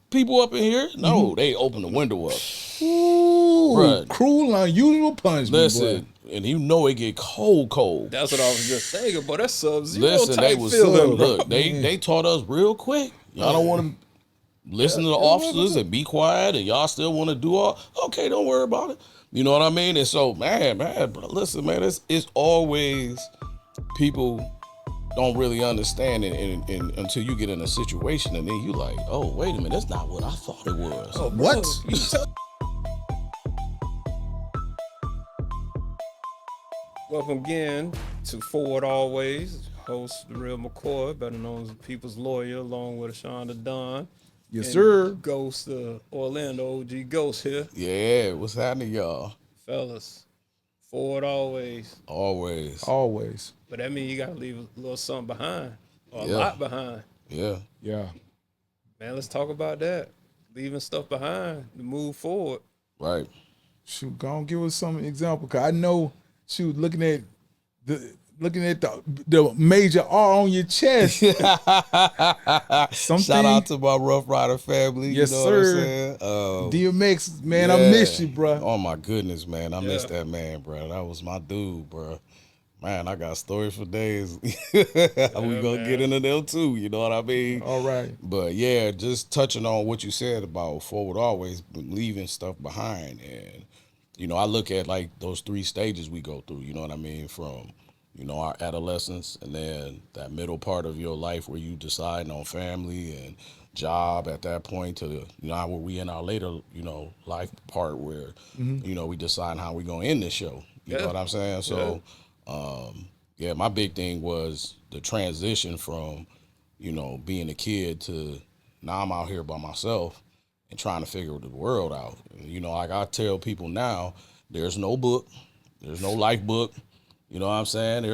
people up in here. No, they open the window up. Ooh, Bruh. cruel, unusual punishment. Listen, boy. and it get cold. That's what I was just saying, but that's Sub-Zero Listen, type they was feeling, bro. look. They taught us real quick. Y'all don't want to listen to the officers and be quiet, and y'all still want to do all. Okay, don't worry about it. You know what I mean? And so, man, bro, listen, man, it's always people don't really understand it and until you get in a situation, and then you like, oh, wait a minute, that's not what I thought it was. Oh, What? Welcome again to Forward Always. Host The Real McCoy, better known as the People's Lawyer, along with Ashon the Don. Yes, and sir. Ghost, Orlando OG Ghost here. Yeah, what's happening, y'all? Fellas, forward always. Always. But that means you got to leave a little something behind, or a Yeah. lot behind. Yeah. Yeah. Man, let's talk about that. Leaving stuff behind to move forward. Right. Shoot, go on, give us some example. Cause I know, shoot, looking at the major R on your chest. Shout out to my Rough Rider family. Yes, you know sir. What I'm saying? DMX, man, yeah. I miss you, bro. Oh my goodness, man, I miss that man, bro. That was my dude, bro. Man, I got stories for days. We gonna get into them too. You know what I mean? All right. But yeah, just touching on what you said about forward always, leaving stuff behind, and I look at like those 3 stages we go through. You know what I mean? From our adolescence, and then that middle part of your life where you decide on family and job at that point to where we in our later life part where we decide how we gonna end this show. You know what I'm saying? So my big thing was the transition from being a kid to now I'm out here by myself and trying to figure the world out. Like I tell people now, there's no book, there's no life book. You know what I'm saying?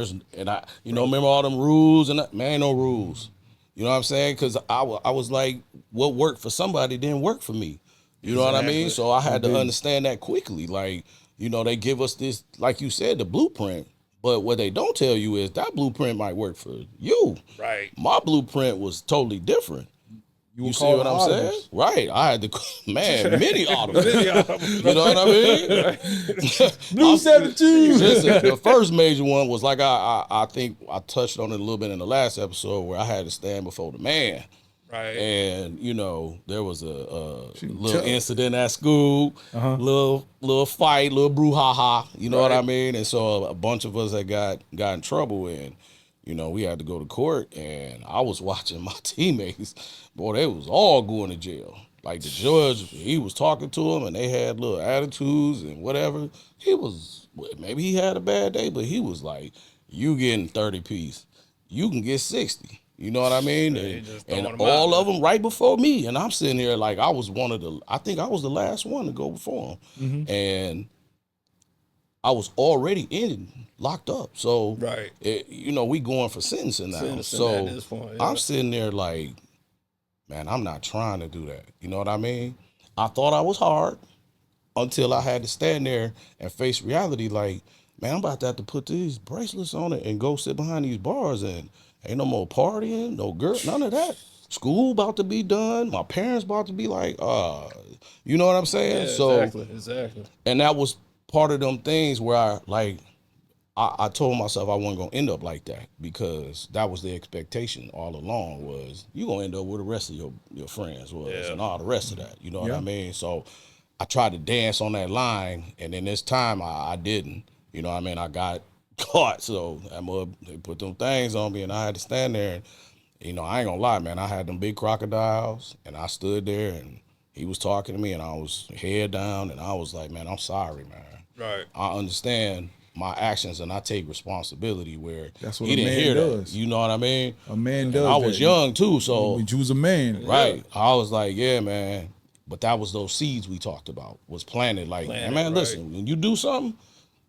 Remember all them rules and man, ain't no rules. You know what I'm saying? Because I was like, what worked for somebody didn't work for me. You know what I mean? So I had to understand that quickly. Like, they give us this, like you said, the blueprint. But what they don't tell you is that blueprint might work for you. Right. My blueprint was totally different. You see what I'm saying? Right. I had to, many audibles. You know what I mean? Blue 17. Listen, the first major one was like I think I touched on it a little bit in the last episode where I had to stand before the man. Right. And, there was a little incident at school, little fight, little brouhaha, you know what I mean? And so a bunch of us that got in trouble, and we had to go to court, and I was watching my teammates. Boy, they was all going to jail. Like the judge, he was talking to them, and they had little attitudes and whatever. Maybe he had a bad day, but he was like, you getting 30 piece. You can get 60. You know what I mean? And all of them right before me. And I'm sitting here like I think I was the last one to go before him. And I was already locked up. So, we going for sentencing now. So at this point, I'm sitting there like, man, I'm not trying to do that. You know what I mean? I thought I was hard until I had to stand there and face reality like, man, I'm about to have to put these bracelets on it and go sit behind these bars, and ain't no more partying, no girl, none of that. School about to be done. My parents about to be like, you know what I'm saying? Yeah, exactly. And that was part of them things where I told myself I wasn't gonna end up like that, because that was the expectation all along, was you gonna end up with the rest of your friends and all the rest of that. You know what I mean? So I tried to dance on that line, and then this time I didn't. You know what I mean? I got caught, so they put them things on me, and I had to stand there. And I ain't gonna lie, man. I had them big crocodiles, and I stood there, and he was talking to me, and I was head down, and I was like, man, I'm sorry, man. Right. I understand my actions, and I take responsibility where That's what he a didn't man hear does. that. You know what I mean? A man and does. I was young too, so you was a man, right? I was like, yeah, man. But that was those seeds we talked about was planted. Like, man, listen, when you do something,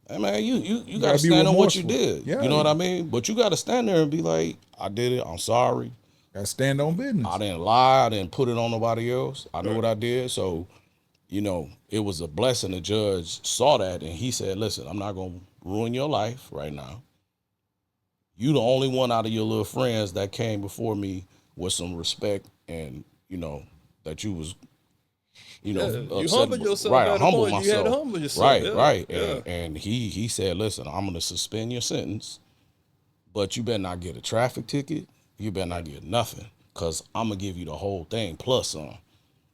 hey, man, you gotta stand on what you did. Yeah. You know what I mean? But you gotta stand there and be like, I did it. I'm sorry. Gotta stand on business. I didn't lie. I didn't put it on nobody else. I know what I did. So, it was a blessing. The judge saw that, and he said, listen, I'm not gonna ruin your life right now. You the only one out of your little friends that came before me with some respect and, that you was, You upset humbled about- yourself right? at I a humbled point. You had to myself. humble yourself. Right, Yeah, right. yeah. And he said, listen, I'm gonna suspend your sentence, but you better not get a traffic ticket. You better not get nothing, cause I'm gonna give you the whole thing plus some.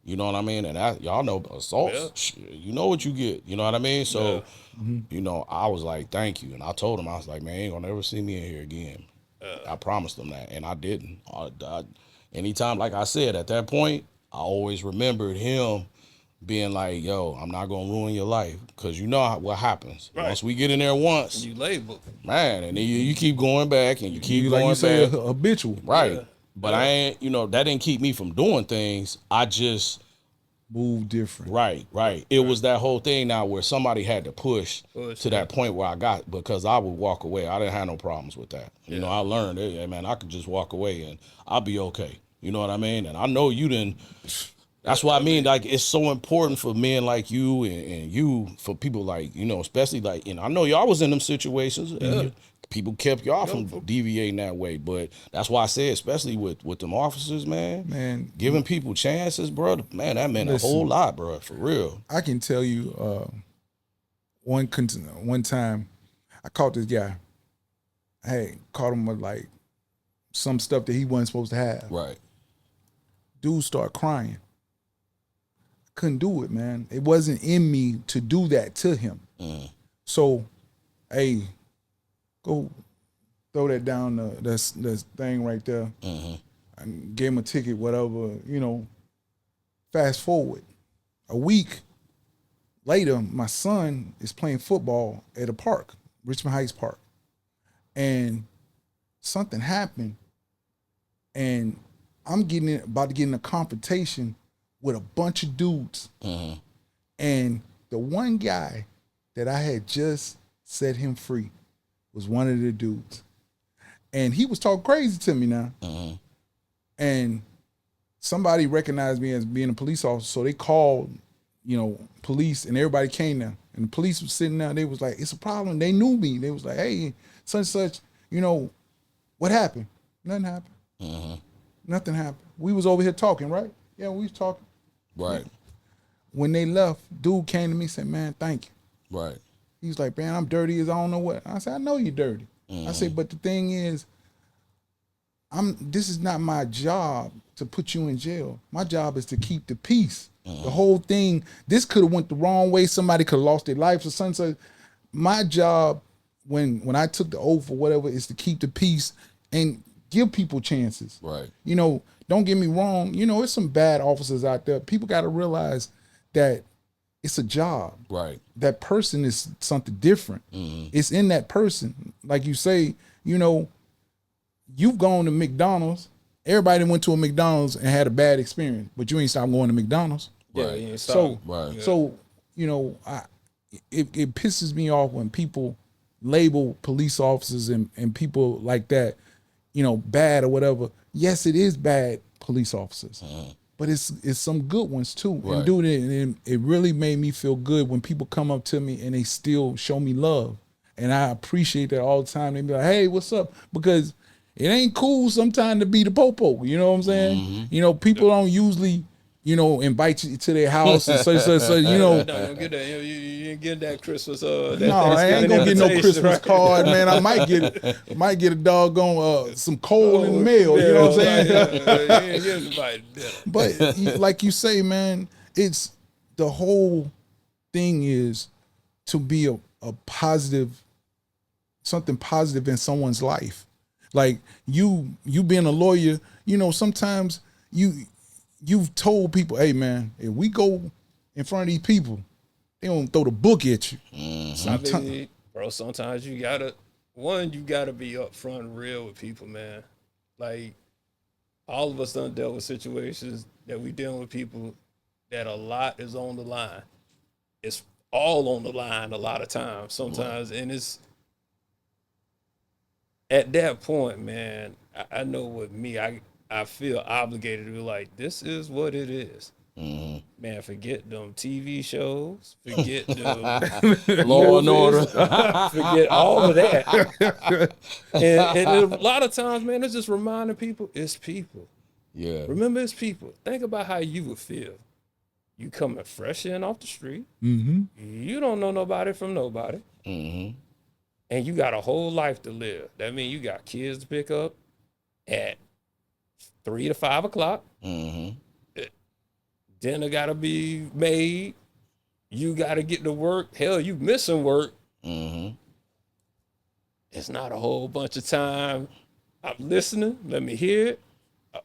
You know what I mean? And y'all know assaults. You know what you get. You know what I mean? So, I was like, thank you, and I told him, I was like, man, you ain't gonna never see me in here again. I promised him that, and I didn't. Anytime, like I said, at that point, I always remembered him being like, yo, I'm not gonna ruin your life, because you know what happens. Right. Once we get in there once, You label. man, and then you keep going back and you keep You going like you say, back. habitual. Right. Yeah. But I ain't, that didn't keep me from doing things. I just, Move different. right. It was that whole thing now where somebody had to push to yeah. that point where I got, because I would walk away. I didn't have no problems with that. I learned, hey, man, I could just walk away and I'll be okay. You know what I mean? And I know you didn't. That's why I mean, like, it's so important for men like you and you, for people like, especially like, I know y'all was in them situations. And people kept y'all from deviating that way. But that's why I said, especially with them officers, man, giving people chances, bro, man, that meant a whole lot, bro, for real. I can tell you one time I caught this guy. I had caught him with like some stuff that he wasn't supposed to have. Right. Dude started crying. Couldn't do it, man. It wasn't in me to do that to him. So, hey, go throw that down, that thing right there. I gave him a ticket, whatever, Fast forward. A week later, my son is playing football at a park, Richmond Heights Park. And something happened, and I'm about to get in a confrontation with a bunch of dudes. And the one guy that I had just set him free was one of the dudes. And he was talking crazy to me now. And somebody recognized me as being a police officer, so they called, police, and everybody came there. And the police was sitting there, they was like, it's a problem. They knew me. They was like, hey, such and such, what happened? Nothing happened. Nothing happened. We was over here talking, right? Yeah, we was talking. Right. When they left, dude came to me and said, man, thank you. Right. He was like, man, I'm dirty as I don't know what. I said, I know you're dirty. I said, but the thing is, this is not my job to put you in jail. My job is to keep the peace. The whole thing, this could have went the wrong way. Somebody could have lost their life or something. So my job, when I took the oath or whatever, is to keep the peace and give people chances. Right. Don't get me wrong. There's some bad officers out there. People got to realize that it's a job. Right. That person is something different. It's in that person. Like you say, you've gone to McDonald's. Everybody went to a McDonald's and had a bad experience, but you ain't stopped going to McDonald's. Right. So, right. So, it pisses me off when people label police officers and people like that, bad or whatever. Yes, it is bad police officers, but it's some good ones too. Right. And dude, it really made me feel good when people come up to me and they still show me love, and I appreciate that all the time. They be like, "Hey, what's up?" Because it ain't cool sometimes to be the popo. You know what I'm saying? People don't usually, invite you to their house and so. No, don't get that. You ain't get that Christmas. No, I ain't gonna get no Christmas card, man. I might get a doggone some coal in the mail. You know what I'm saying? But like you say, man, it's the whole thing is to be a positive, something positive in someone's life. Like you being a lawyer, sometimes you've told people, hey man, if we go in front of these people, they don't throw the book at you. Bro, sometimes you gotta be upfront real with people, man. Like, all of us done dealt with situations that we dealing with people that a lot is on the line. It's all on the line a lot of times sometimes. And it's at that point, man, I know with me, I feel obligated to be like, this is what it is. Man, forget them TV shows, forget them Law and Order, forget all of that. And a lot of times, man, it's just reminding people it's people. Yeah. Remember his people. Think about how you would feel. You coming fresh in off the street. Mm-hmm. You don't know nobody from nobody. Mm-hmm. And you got a whole life to live. That means you got kids to pick up at 3 to 5 o'clock. Mm-hmm. Dinner got to be made. You got to get to work. Hell, you missing work. Mm-hmm. It's not a whole bunch of time. I'm listening. Let me hear it.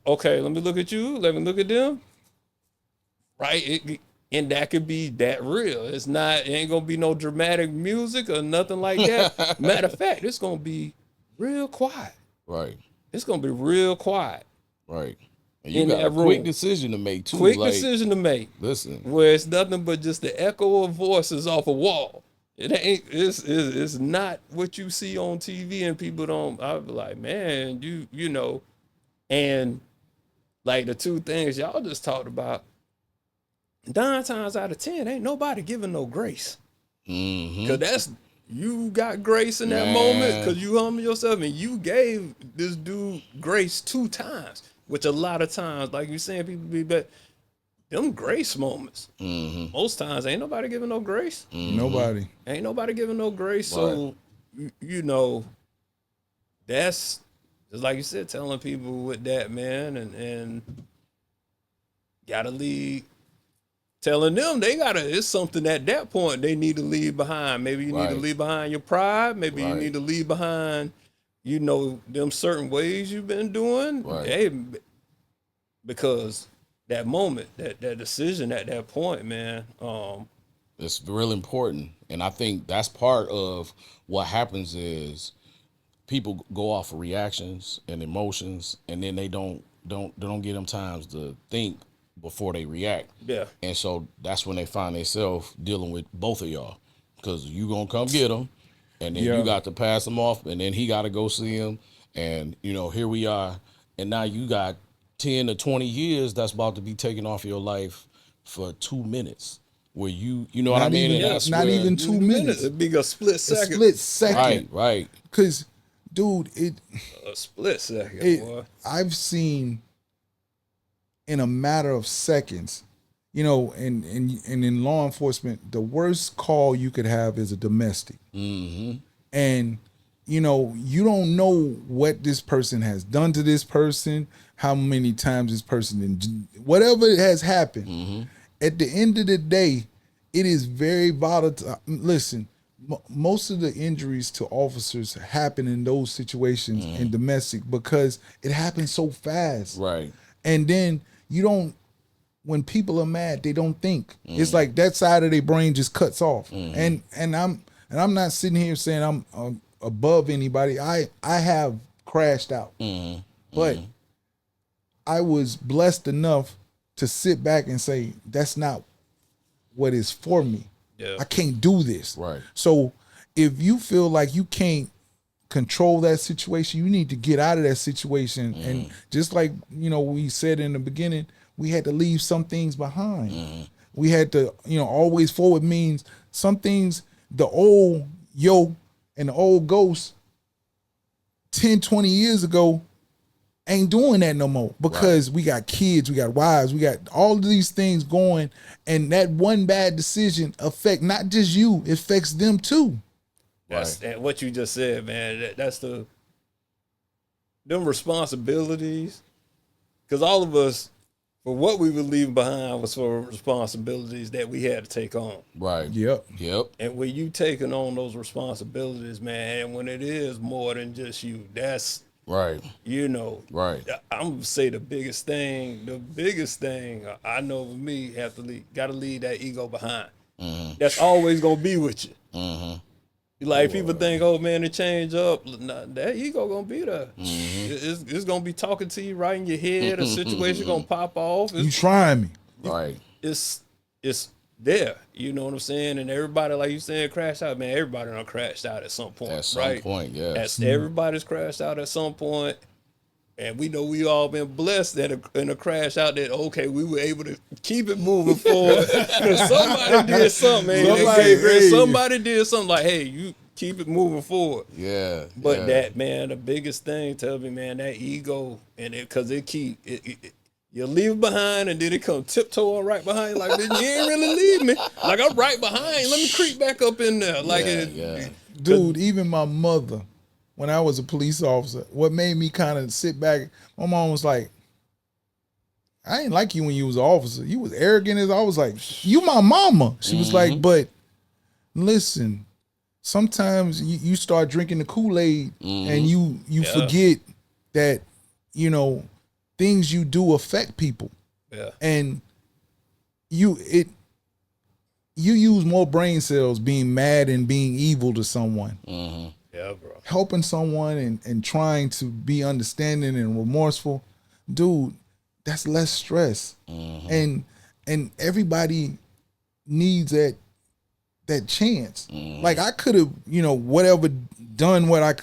Okay, let me look at you. Let me look at them. Right? And that could be that real. It's not, it ain't going to be no dramatic music or nothing like that. Matter of fact, it's going to be real quiet. Right. It's going to be real quiet. Right. And you In got that a quick room. decision to make too. Quick like, decision to make. Listen. Where it's nothing but just the echo of voices off a wall. It ain't. It's not what you see on TV, and people don't. I be like, man, you know, and like the two things y'all just talked about. 9 times out of 10, ain't nobody giving no grace. Mm-hmm. Cause that's, you got grace in that Man. moment because you humble yourself and you gave this dude grace 2 times, which a lot of times, like you saying, people be back. Them grace moments. Mm-hmm. Most times ain't nobody giving no grace. Mm-hmm. Nobody. Ain't nobody giving no grace. So you know, that's just like you said, telling people with that, man, and gotta leave. Telling them they gotta, it's something at that point they need to leave behind. Maybe you need to Right. leave behind your pride. Maybe you Right. need to leave behind, you know, them certain ways you've been doing. Right. Hey, because that moment, that decision at that point, man. It's real important, and I think that's part of what happens is people go off of reactions and emotions, and then they don't get them times to think before they react. Yeah. And so that's when they find themselves dealing with both of y'all, because you gonna come get them, and then Yeah. you got to pass them off, and then he got to go see him, and you know, here we are, and now you got 10 to 20 years that's about to be taken off your life for 2 minutes, where you know what I Not mean? even- And that's not where- even 2 minutes. It'd be a split A second. split second. right. Cause, dude, A split second, boy. I've seen in a matter of seconds, you know, and in law enforcement, the worst call you could have is a domestic. Mm-hmm. And, you know, you don't know what this person has done to this person, how many times this person, whatever has happened. Mm-hmm. At the end of the day, it is very volatile. Listen, most of the injuries to officers happen in those situations in domestic because it happens so fast. Right. And then you don't, when people are mad, they don't think. It's like that side of their brain just cuts off. And I'm not sitting here saying I'm above anybody. I have crashed out. But I was blessed enough to sit back and say, that's not what is for me. Yeah. I can't do this. Right. So if you feel like you can't control that situation, you need to get out of that situation. And just like, you know, we said in the beginning, we had to leave some things behind. We had to, you know, always forward means some things, the old yo and the old ghost 10, 20 years ago ain't doing that no more because we got kids, we got wives, we got all of these things going, and that one bad decision affect not just you, it affects them too. That's and what you just said, man. That's them responsibilities. Because all of us, for what we were leaving behind was for responsibilities that we had to take on. Right. Yep. And when you taking on those responsibilities, man, and when it is more than just you, that's, Right. you know, Right. I'm gonna say the biggest thing I know with me, gotta leave that ego behind. That's always gonna be with you. Like people think, oh man, it change up. Nah, that ego gonna be there. It's gonna be talking to you right in your head. A situation gonna pop off. You trying me. Right. It's there. You know what I'm saying? And everybody, like you saying, crash out. Man, everybody done crashed out at some point. At some right? point, yes. Everybody's crashed out at some point. And we know we all been blessed that in a crash out that, okay, we were able to keep it moving forward. Somebody did something, man. Somebody did something like, hey, you keep it moving forward. Yeah. But that, man, the biggest thing, tell me, man, that ego, and it, because it You leave it behind, and then it come tiptoeing right behind you. Like, bitch, you ain't really leave me. Like, I'm right behind you. Let me creep back up in there. Like, Dude, even my mother, when I was a police officer, what made me kind of sit back, my mom was like, I ain't like you when you was an officer. You was arrogant as I was like, you my mama. She was like, but listen, sometimes you start drinking the Kool-Aid and you forget that, you know, things you do affect people. Yeah. And you use more brain cells being mad and being evil to someone. Yeah, bro. Helping someone and trying to be understanding and remorseful, dude, that's less stress. And everybody needs that chance. Like I could have, you know, whatever done what I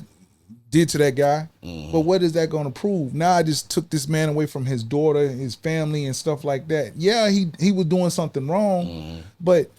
did to that guy, but what is that going to prove? Now I just took this man away from his daughter, his family, and stuff like that. Yeah, he was doing something wrong, but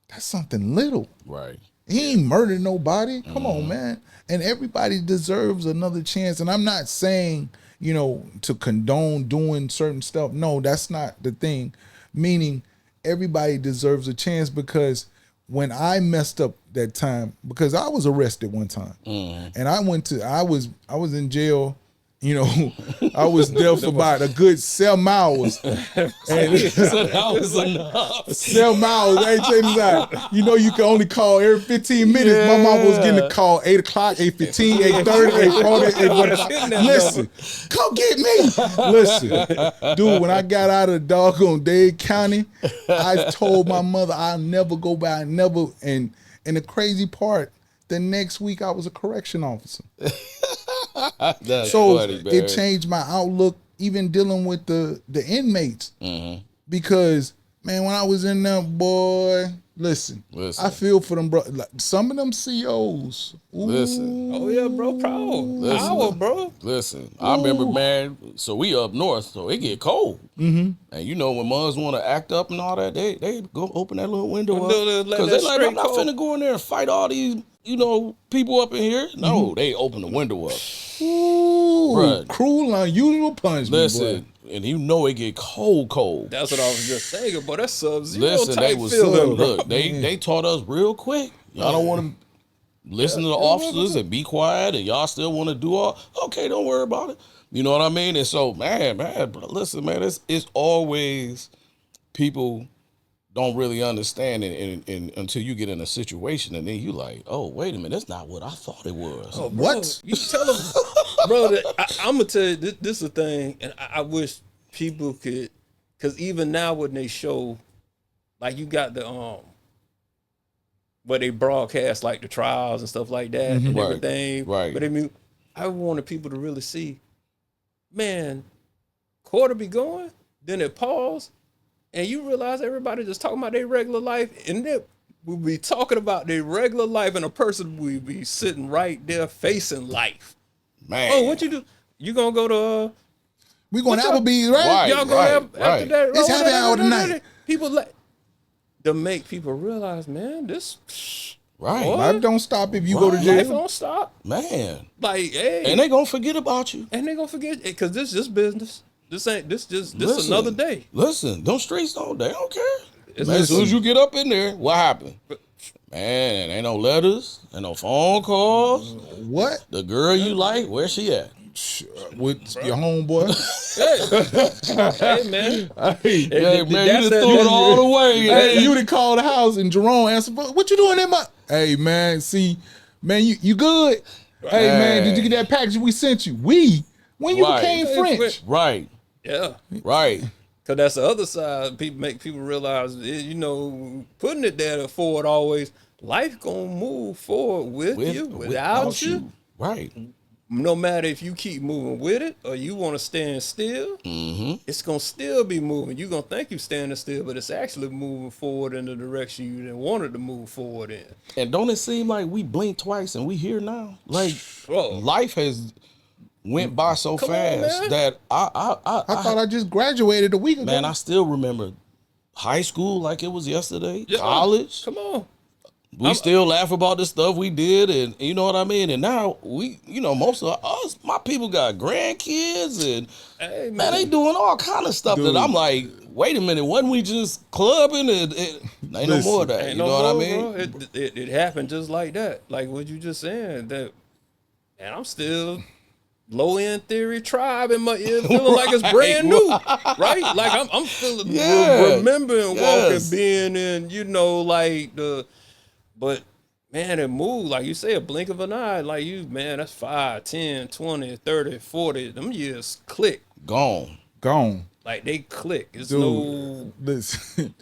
that's something little. Right. He ain't murdered nobody. Come on, man. And everybody deserves another chance. And I'm not saying, you know, to condone doing certain stuff. No, that's not the thing. Meaning everybody deserves a chance, because when I messed up that time, because I was arrested one time and I was in jail, you know, I was there for about a good 7 hours. And So that was enough. 7 hours. Hey, check this out. You know, you can only call every 15 minutes. My mom was getting a call 8 o'clock, 8:15, 8:30, 8:40, 8:45. Listen, come get me. Listen, dude, when I got out of the doggone Dade County, I told my mother I'll never go back, never. And the crazy part, the next week I was a correction officer. That's So funny, man. it changed my outlook, even dealing with the inmates. Because, man, when I was in there, boy, listen. I feel for them, bro. Like, some of them COs. Ooh, Listen. Oh, yeah, bro. Power, bro. Listen, I remember, man, so we up north, so it get cold. And you know, when moms want to act up and all that, they go open that little window up. Because they like, I'm not finna go in there and fight all these, you know, people up in here. No, they open the window up. Ooh, Bruh. cruel, unusual punishment. Listen, and you know it get cold. That's what I was just saying, but that's Sub-Zero Listen, type they was feeling, bro. look, they taught us real quick. Y'all don't want to listen to the officers and be quiet, and y'all still want to do all. Okay, don't worry about it. You know what I mean? And so, man, bro, listen, man, it's always people don't really understand it and until you get in a situation, and then you like, oh, wait a minute, that's not what I thought it was. Oh, bro, What? You tell them, bro, I'm going to tell you, this is a thing, and I wish people could, because even now when they show, like you got the, where they broadcast like the trials and stuff like that and Right, everything. right. But I mean, I wanted people to really see, man, court be going, then it pause, and you realize everybody just talking about their regular life, and then we'll be talking about their regular life, and a person will be sitting right there facing life. Man. Oh, what you do? You gonna go to We going to What's up? Applebee's, right? Right. y'all go after that? It's oh, happy hour tonight. People like to make people realize, man, this Right. What? Life don't stop if you go to life jail. don't stop. Man. Like, hey, And they gonna forget about you. and they gonna forget because this just business. This ain't this Listen, another day. Listen, them streets they don't care. It's Man, as soon as listen. you get up in there, what happened? Man, ain't no letters, ain't no phone calls. What? The girl you like, where she at? With your homeboy? Hey man, Hey, man, you that's done that- threw it all away. Hey, you done called the house and Jerome answered, what you doing in my... Hey, man, see, man, you good? Hey, man, did you get that package we sent you? When you Right. became French? Right, yeah. right. Cause that's the other side. People make people realize, putting it there forward always. Life gonna move forward with you, without you. Right. No matter if you keep moving with it or you want to stand still, it's gonna still be moving. You're gonna think you're standing still, but it's actually moving forward in the direction you didn't want it to move forward in. And don't it seem like we blinked twice and we here now? Like Bro. life has went by so Come on, fast man. that I thought I just graduated a week ago. I still remember high school like it was yesterday. Yeah. College. Come on. We still laugh about the stuff we did, and you know what I mean. And now we, most of us, my people got grandkids, and Hey, man, they doing all kind of stuff that Dude. I'm like, wait a minute, wasn't we just clubbing? And ain't no more of that. Ain't You no know what I more, mean? bro. It happened just like that. Like what you just saying. That, and I'm still low end theory tribe in my ear, feeling like it's brand new, right? Like I'm feeling Yeah. remembering walking, Yes. being in, like but man, it moved like you say, a blink of an eye. Like man, that's 5, 10, 20, 30, 40. Them years click. Gone. Gone. Like they click. It's Dude, no. listen,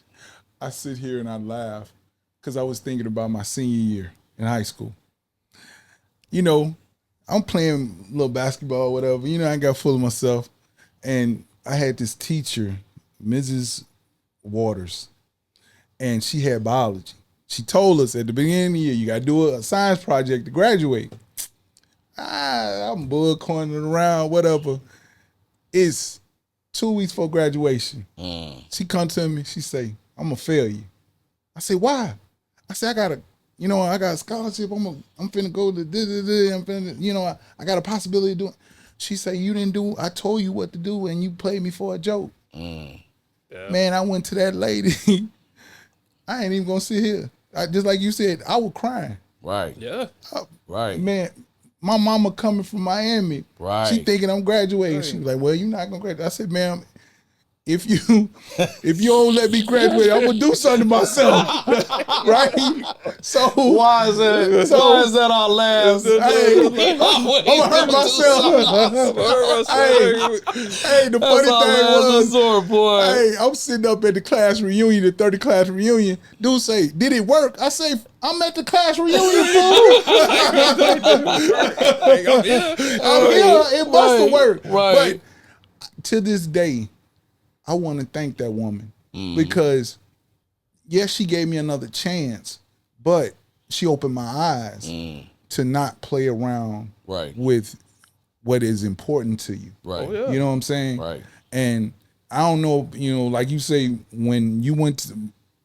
I sit here and I laugh because I was thinking about my senior year in high school. I'm playing little basketball or whatever. I got full of myself. And I had this teacher, Mrs. Waters, and she had biology. She told us at the beginning of the year, you got to do a science project to graduate. I'm bullcorning around, whatever. It's 2 weeks before graduation. She come to me, she say, I'm going to fail you. I say, why? I say, I got a scholarship. I'm finna go to this. I'm finna, I got a possibility of doing. She say, you didn't do, I told you what to do and you played me for a joke. Yeah. Man, I went to that lady. I ain't even gonna sit here. Just like you said, I was crying. Right. Yeah. Right. Man, my mama coming from Miami. Right. She thinking I'm graduating. Right. She was like, well, you're not gonna graduate. I said, ma'am, if you don't let me graduate, I'm gonna do something to myself. Right? So Why is that our last? Hey, I'm gonna hurt myself. Hey, the funny thing was, resort, boy. hey, I'm sitting up at the class reunion, the 30 class reunion. Dude say, did it work? I say, I'm at the class reunion, fool. I'm here. I'm here. It must have worked. Right. But to this day, I want to thank that woman because, yes, she gave me another chance, but she opened my eyes to not play around with what is important to you. Right. Oh, yeah. You know what I'm saying? Right. And I don't know, like you say, when you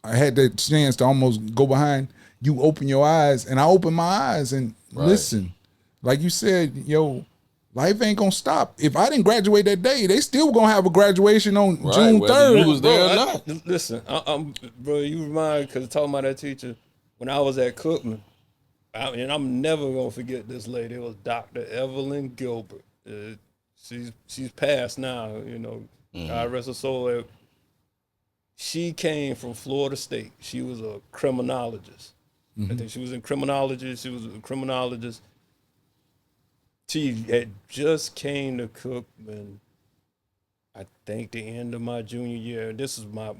I had that chance to almost go behind, you open your eyes, and I opened my eyes and listen. Like you said, life ain't gonna stop. If I didn't graduate that day, they still gonna have a graduation on June whether 3rd. you was there or not. Listen, bro, you remind, because talking about that teacher, when I was at Cookman, and I'm never gonna forget this lady. It was Dr. Evelyn Gilbert. She's passed now. God rest her soul. She came from Florida State. She was a criminologist. I think she was in criminology. She was a criminologist. She had just came to Cookman, I think the end of my junior year. This is my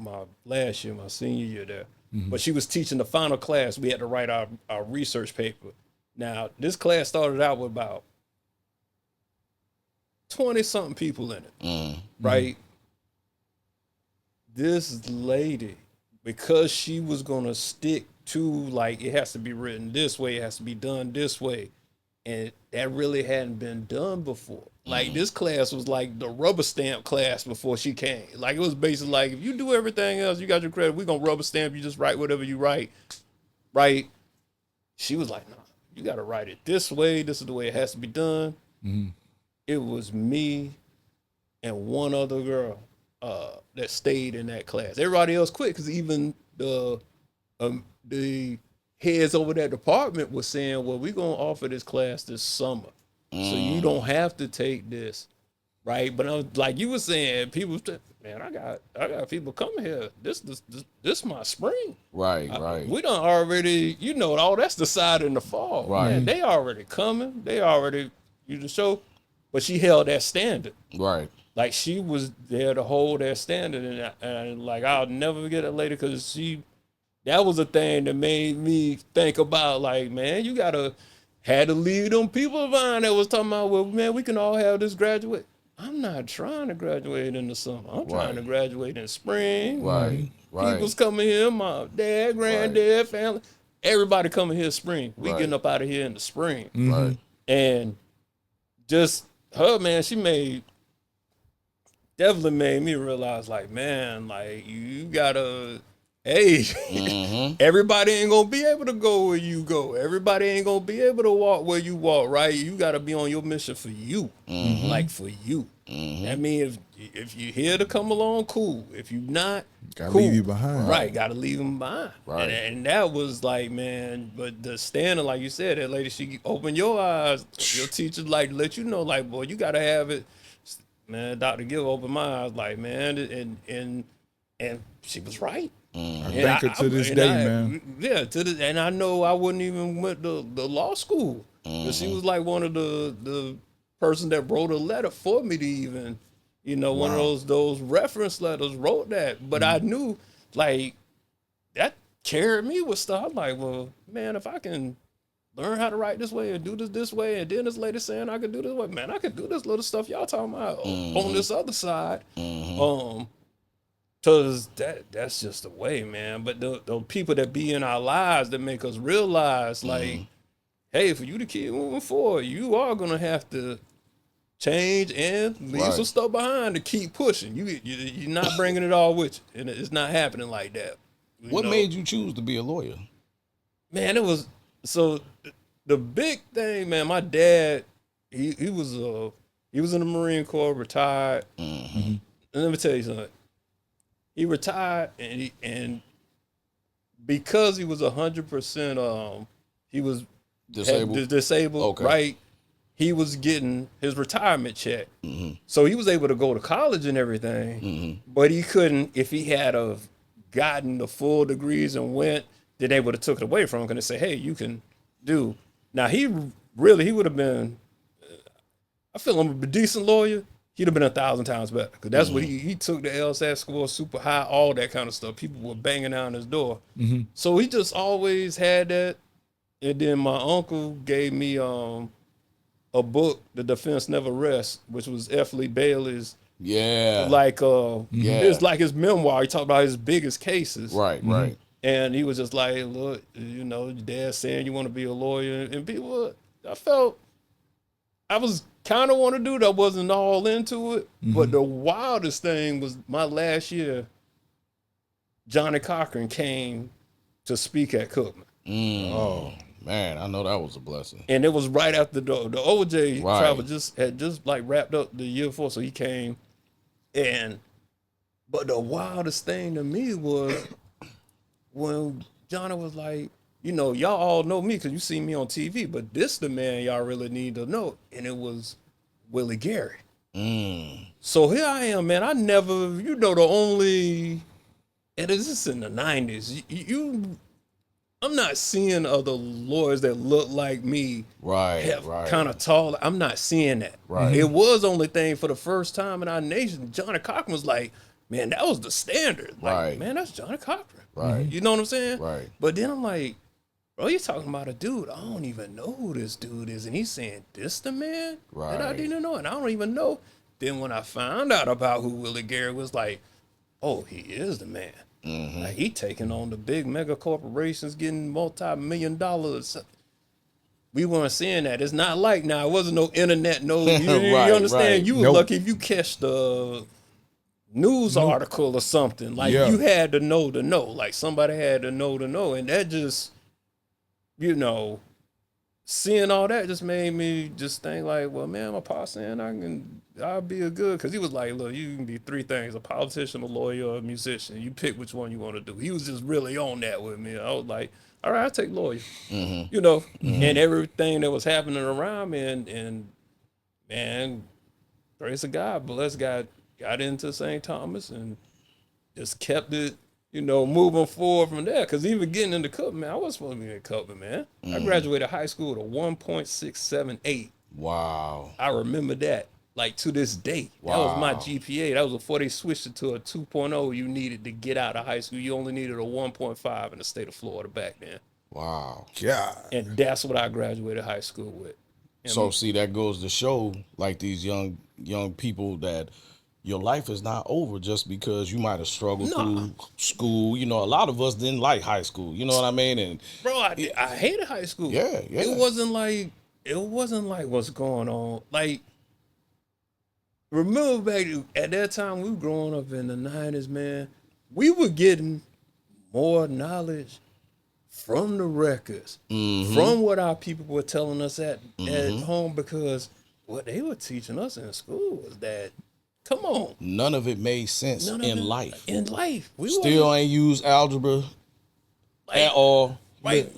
last year, my senior year there. But she was teaching the final class. We had to write our research paper. Now, this class started out with about 20-something people in it, right? This lady, because she was going to stick to, like, it has to be written this way, it has to be done this way, and that really hadn't been done before. Like, this class was like the rubber stamp class before she came. Like, it was basically like, if you do everything else, you got your credit, we're going to rubber stamp, you just write whatever you write, right? She was like, no, you got to write it this way, this is the way it has to be done. It was me and one other girl that stayed in that class. Everybody else quit because even the heads over that department was saying, well, we're going to offer this class this summer. So you don't have to take this, right? But I was, like you were saying, people, man, I got people coming here. This my spring. Right. We done already, all that's decided in the fall. Right. Man, they already coming. They already, the show. But she held that standard. Right. Like, she was there to hold that standard. And like, I'll never forget that lady because that was a thing that made me think about, like, man, you had to lead them people behind that was talking about, well, man, we can all have this graduate. I'm not trying to graduate in the summer. I'm trying to graduate in spring. Right. People's coming here, my dad, granddad, family. Everybody coming here spring. We getting up out of here in the spring. Right. And just her, man, she definitely made me realize, like, man, like, you gotta hey, everybody ain't gonna be able to go where you go. Everybody ain't gonna be able to walk where you walk, right? You gotta be on your mission for you. Like for you. I mean, if you're here to come along, cool. If you not, Gotta cool. leave you behind. Right, gotta leave them behind. Right. And that was like, man, but the standing, like you said, that lady, she opened your eyes. Your teacher like let you know, like, boy, you gotta have it. Man, Dr. Gill opened my eyes, like, man, and she was right. I thank her to this day, man. Yeah, and I know I wouldn't even went to the law school. But she was like one of the person that wrote a letter for me to even, one of those reference letters wrote that. But I knew like that carried me with stuff. I'm like, well, man, if I can learn how to write this way and do this way, and then this lady saying I could do this way, man, I could do this little stuff y'all talking about on this other side. Cause that's just the way, man. But the people that be in our lives that make us realize, like, hey, for you to keep moving forward, you are gonna have to change and leave some stuff behind to keep pushing. You're not bringing it all with you, and it's not happening like that. What made you choose to be a lawyer? Man, it was so the big thing, man. My dad, he was in the Marine Corps, retired. And let me tell you something. He retired, and because he was 100%, he was disabled, right? He was getting his retirement check, so he was able to go to college and everything. But he couldn't if he had gotten the full degrees and went. Then they would have took it away from him and say, "Hey, you can do." Now he would have been. I feel I'm a decent lawyer. He'd have been 1,000 times better because that's what he took the LSAT score super high, all that kind of stuff. People were banging down his door, so he just always had that. And then my uncle gave me a book, "The Defense Never Rests," which was F. Lee Bailey's. It's like his memoir. He talked about his biggest cases. Right. And he was just like, look, your dad saying you want to be a lawyer, and people, I felt I was kind of want to do it. I wasn't all into it. But the wildest thing was my last year, Johnny Cochran came to speak at Cookman. Oh, man, I know that was a blessing. And it was right after the OJ trial had just like wrapped up the year before, so he came. But the wildest thing to me was when Johnny was like, y'all all know me because you see me on TV, but this the man y'all really need to know. And it was Willie Gary. So here I am, man. I never, the only, and this is in the 90s. I'm not seeing other lawyers that look like me. Right. Kind of tall. I'm not seeing that. Right. It was the only thing for the first time in our nation. Johnny Cochran was like, man, that was the standard. Like, man, that's Johnny Cochran. Right. You know what I'm saying? Right. But then I'm like, bro, you're talking about a dude. I don't even know who this dude is. And he's saying, this the man that I didn't know. And I don't even know. Then when I found out about who Willie Gary was, like, oh, he is the man. Like, he taking on the big mega corporations, getting multi-million dollars. We weren't seeing that. It's not like now. It wasn't no internet. No, you understand? You were lucky if you catch the news article or something. Like, you had to know to know. Like, somebody had to know to know. And that just, seeing all that just made me just think like, well, man, my pa saying I'll be a good, because he was like, look, you can be three things: a politician, a lawyer, or a musician. You pick which one you want to do. He was just really on that with me. I was like, all right, I'll take lawyer. And everything that was happening around me, and man, grace of God, bless God, got into St. Thomas and just kept it, moving forward from there. Because even getting into Cookman, man, I wasn't supposed to be in Cookman, man. I graduated high school with a 1.678. Wow. I remember that, like, to this day. Wow. That was my GPA. That was before they switched it to a 2.0 you needed to get out of high school. You only needed a 1.5 in the state of Florida back then. Wow. God. And that's what I graduated high school with. So, see, that goes to show, like, these young people that your life is not over just because you might have struggled through school. A lot of us didn't like high school. You know what I mean? And bro, I hated high school. Yeah. It wasn't like what's going on. Like, remember back at that time we were growing up in the 90s, man. We were getting more knowledge from the records, from what our people were telling us at home, because what they were teaching us in school was that, come on, None of it made sense none of in it life. in life. We Still wasn't, ain't used algebra like, at all. like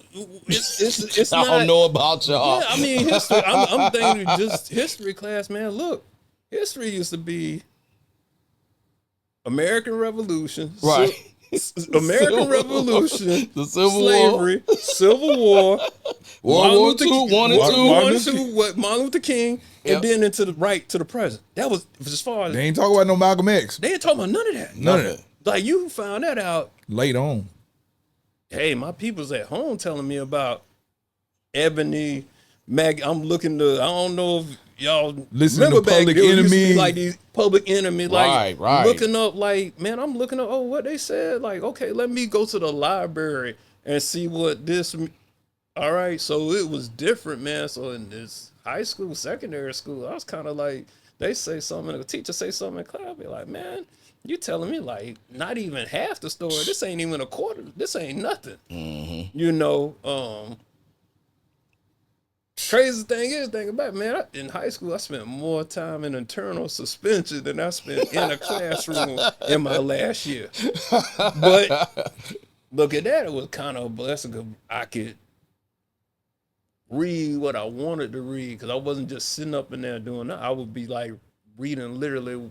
it's I not. don't know about y'all. Yeah, I mean history. I'm thinking just history class, man. Look, history used to be American Revolution, Right. American Revolution, The Civil slavery, Civil War, World War II, one and two. One and two, what Martin Luther King, Yep. and then into the right to the present. That was as far as They ain't talking about no Malcolm X. they ain't talking about none of that. None of that. Like you found that out. Late on. Hey, my people's at home telling me about Ebony Mag. I'm looking to. I don't know if y'all Listen remember to back Public there used to be Enemy. like these Public Enemy, like Right. looking up, like, man, I'm looking up. Oh, what they said. Like, okay, let me go to the library and see what this. All right, so it was different, man. So in this high school, secondary school, I was kind of like, they say something, the teacher say something in class, I'll be like, man, you telling me like not even half the story. This ain't even a quarter. This ain't nothing. You know, crazy thing is, think about it, man, in high school, I spent more time in internal suspension than I spent in a classroom in my last year. But look at that. It was kind of a blessing because I could read what I wanted to read, because I wasn't just sitting up in there doing that. I would be like reading, literally,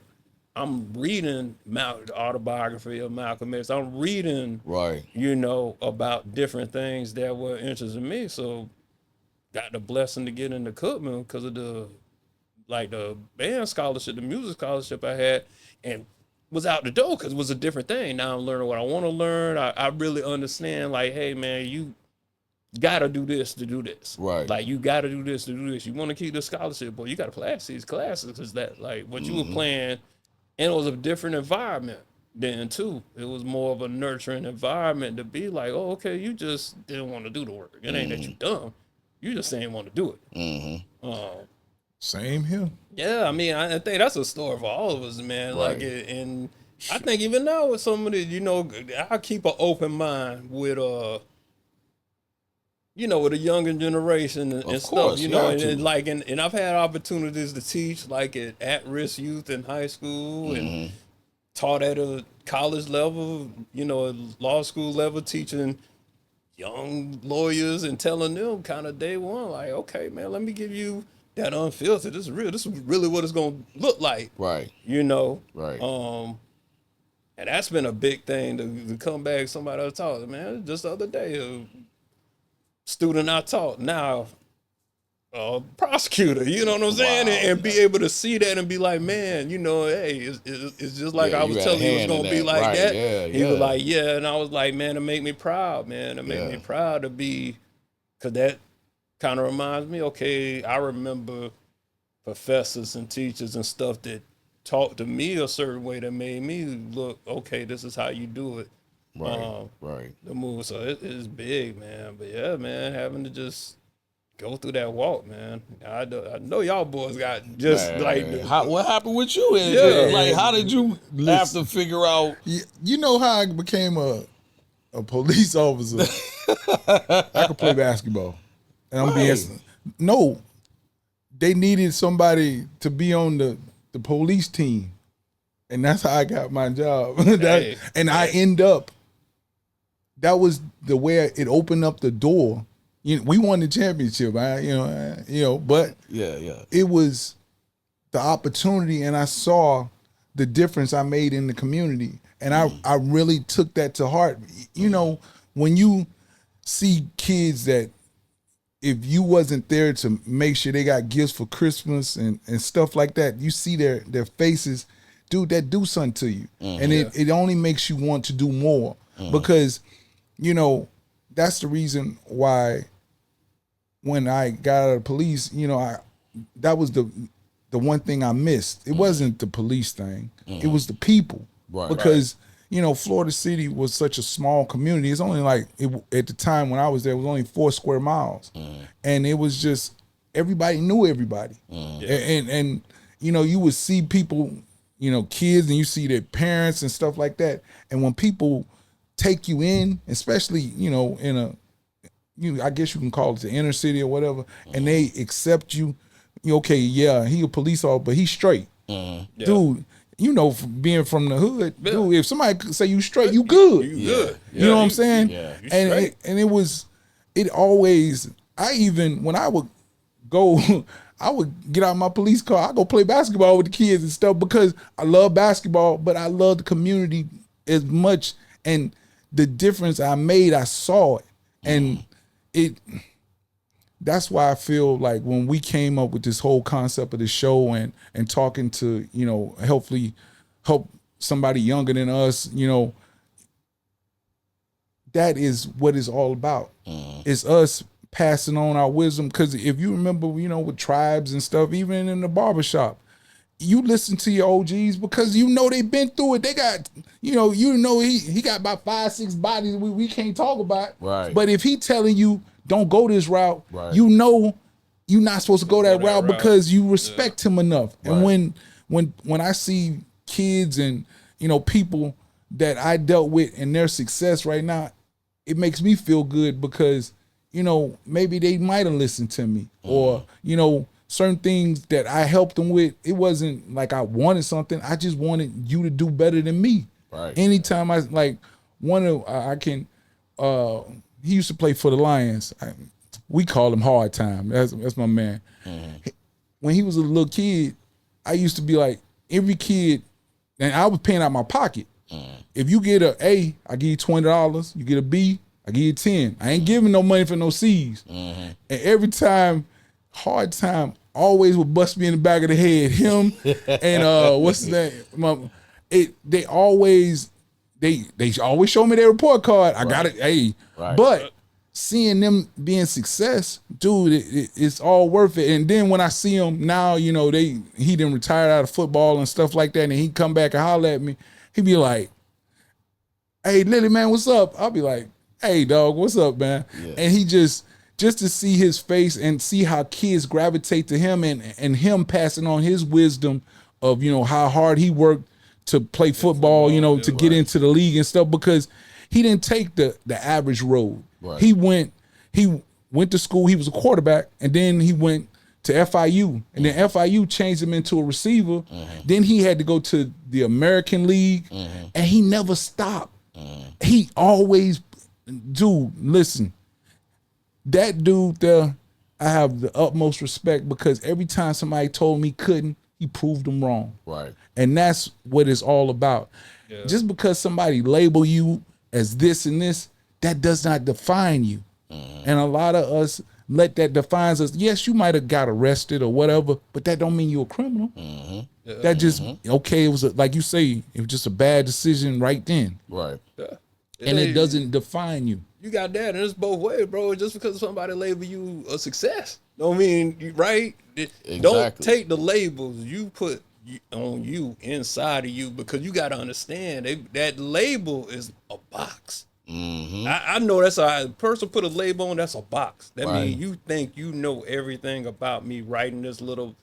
I'm reading the autobiography of Malcolm X. I'm reading, Right. you know, about different things that were interesting me. So got the blessing to get into Cookman because of the band scholarship, the music scholarship I had, and was out the door because it was a different thing. Now I'm learning what I want to learn. I really understand, like, hey man, you gotta do this to do this. Right. Like you gotta do this to do this. You want to keep the scholarship, boy, you gotta pass these classes, because that, like, what you were playing, and it was a different environment then too. It was more of a nurturing environment to be like, oh, okay, you just didn't want to do the work. It ain't that you dumb. You just ain't want to do it. Same here. Yeah, I mean, I think that's a story for all of us, man. Right. Like, and I think even now with some of the, you know, I keep an open mind with, you know, with the younger generation and Of stuff, course, you you know, have to. and like, and I've had opportunities to teach like at-risk youth in high school, and taught at a college level, you know, law school level, teaching young lawyers and telling them kind of day one, like, okay, man, let me give you that unfiltered. This is real. This is really what it's gonna look like. Right. You know. Right. And that's been a big thing to come back. Somebody else taught, man. Just the other day, a student I taught now, prosecutor. You know what I'm saying? Wow. And be able to see that and be like, man, you know, hey, it's just like Yeah, I you was had a telling you it's hand in gonna be that. like Right, that. yeah, He was yeah. like, yeah, and I was like, man, it make me proud, man. It make me proud to be, because that kind of reminds me. Okay, I remember professors and teachers and stuff that talked to me a certain way that made me look, okay, this is how you do it. Right. Right. The move, so it is big, man. But yeah, man, having to just go through that walk, man. I know y'all boys got just Man, like what happened with you? Yeah. Like, how did you have to figure out? You know how I became a police officer? I could play basketball. And I'm being Right. no. They needed somebody to be on the police team. And that's how I got my job. I end up, that was the way it opened up the door. You know, we won the championship, but Yeah. it was the opportunity, and I saw the difference I made in the community. And I really took that to heart. You know, when you see kids that, if you wasn't there to make sure they got gifts for Christmas and stuff like that, you see their faces, dude, that do something to you. And it only makes you want to do more. Because, you know, that's the reason why when I got out of the police, you know, that was the one thing I missed. It wasn't the police thing. It was the people. Right. Because you know, Florida City was such a small community. It's only like, at the time when I was there, it was only 4 square miles. And it was just, everybody knew everybody. And, you know, you would see people, you know, kids, and you see their parents and stuff like that. And when people take you in, especially, you know, in a, I guess you can call it the inner city or whatever, and they accept you. Okay, yeah, he a police officer, but he's straight, dude. You know, from being from the hood, dude. If somebody say you straight, you good. You good. You know what I'm saying? Yeah. You And straight. it always. I even when I would go, I would get out my police car. I go play basketball with the kids and stuff because I love basketball, but I love the community as much. And the difference I made, I saw it, and it. That's why I feel like when we came up with this whole concept of the show and talking to, you know, hopefully help somebody younger than us, you know, that is what it's all about. It's us passing on our wisdom. Because if you remember, you know, with tribes and stuff, even in the barbershop, you listen to your OGs because you know they've been through it. They got, you know he got about 5-6 bodies we can't talk about. Right. But if he telling you don't go this route, Right. you know you're not supposed to go that route route. because you respect him enough. Right. And when I see kids and, you know, people that I dealt with and their success right now, it makes me feel good because, you know, maybe they might have listened to me or, you know, certain things that I helped them with. It wasn't like I wanted something. I just wanted you to do better than me. Right. Anytime I like he used to play for the Lions. We call him Hard Time. That's my man. When he was a little kid, I used to be like, every kid, and I was paying out my pocket. If you get a A, I give you $20. You get a B, I give you 10. I ain't giving no money for no C's. And every time, Hard Time always would bust me in the back of the head. Him and what's his name? They always show me their report card. I got it. Hey, Right. but seeing them being success, dude, it's all worth it. And then when I see him now, you know, he done retired out of football and stuff like that, and he come back and holler at me. He be like, "Hey, Lily, man, what's up?" I'll be like, "Hey, dog, what's up, man?" Yeah. And he just to see his face and see how kids gravitate to him and him passing on his wisdom of, you know, how hard he worked to play football, you know, to get into the league and stuff, because he didn't take the average road. Right. He went to school. He was a quarterback, and then he went to FIU, and then FIU changed him into a receiver. Then he had to go to the American League, and he never stopped. He always, dude, listen, that dude there, I have the utmost respect because every time somebody told me couldn't, he proved them wrong. Right. And that's what it's all about. Just because somebody label you as this and this, that does not define you. And a lot of us let that define us. Yes, you might have got arrested or whatever, but that don't mean you're a criminal. That just, okay, it was like you say, it was just a bad decision right then. Right. And it doesn't define you. You got that, and it's both ways, bro. Just because somebody label you a success, don't mean right. Don't take the labels you put on you inside of you, because you got to understand that label is a box. I know that's a person put a label on. That's a box. That means you think you know everything about me, writing this little.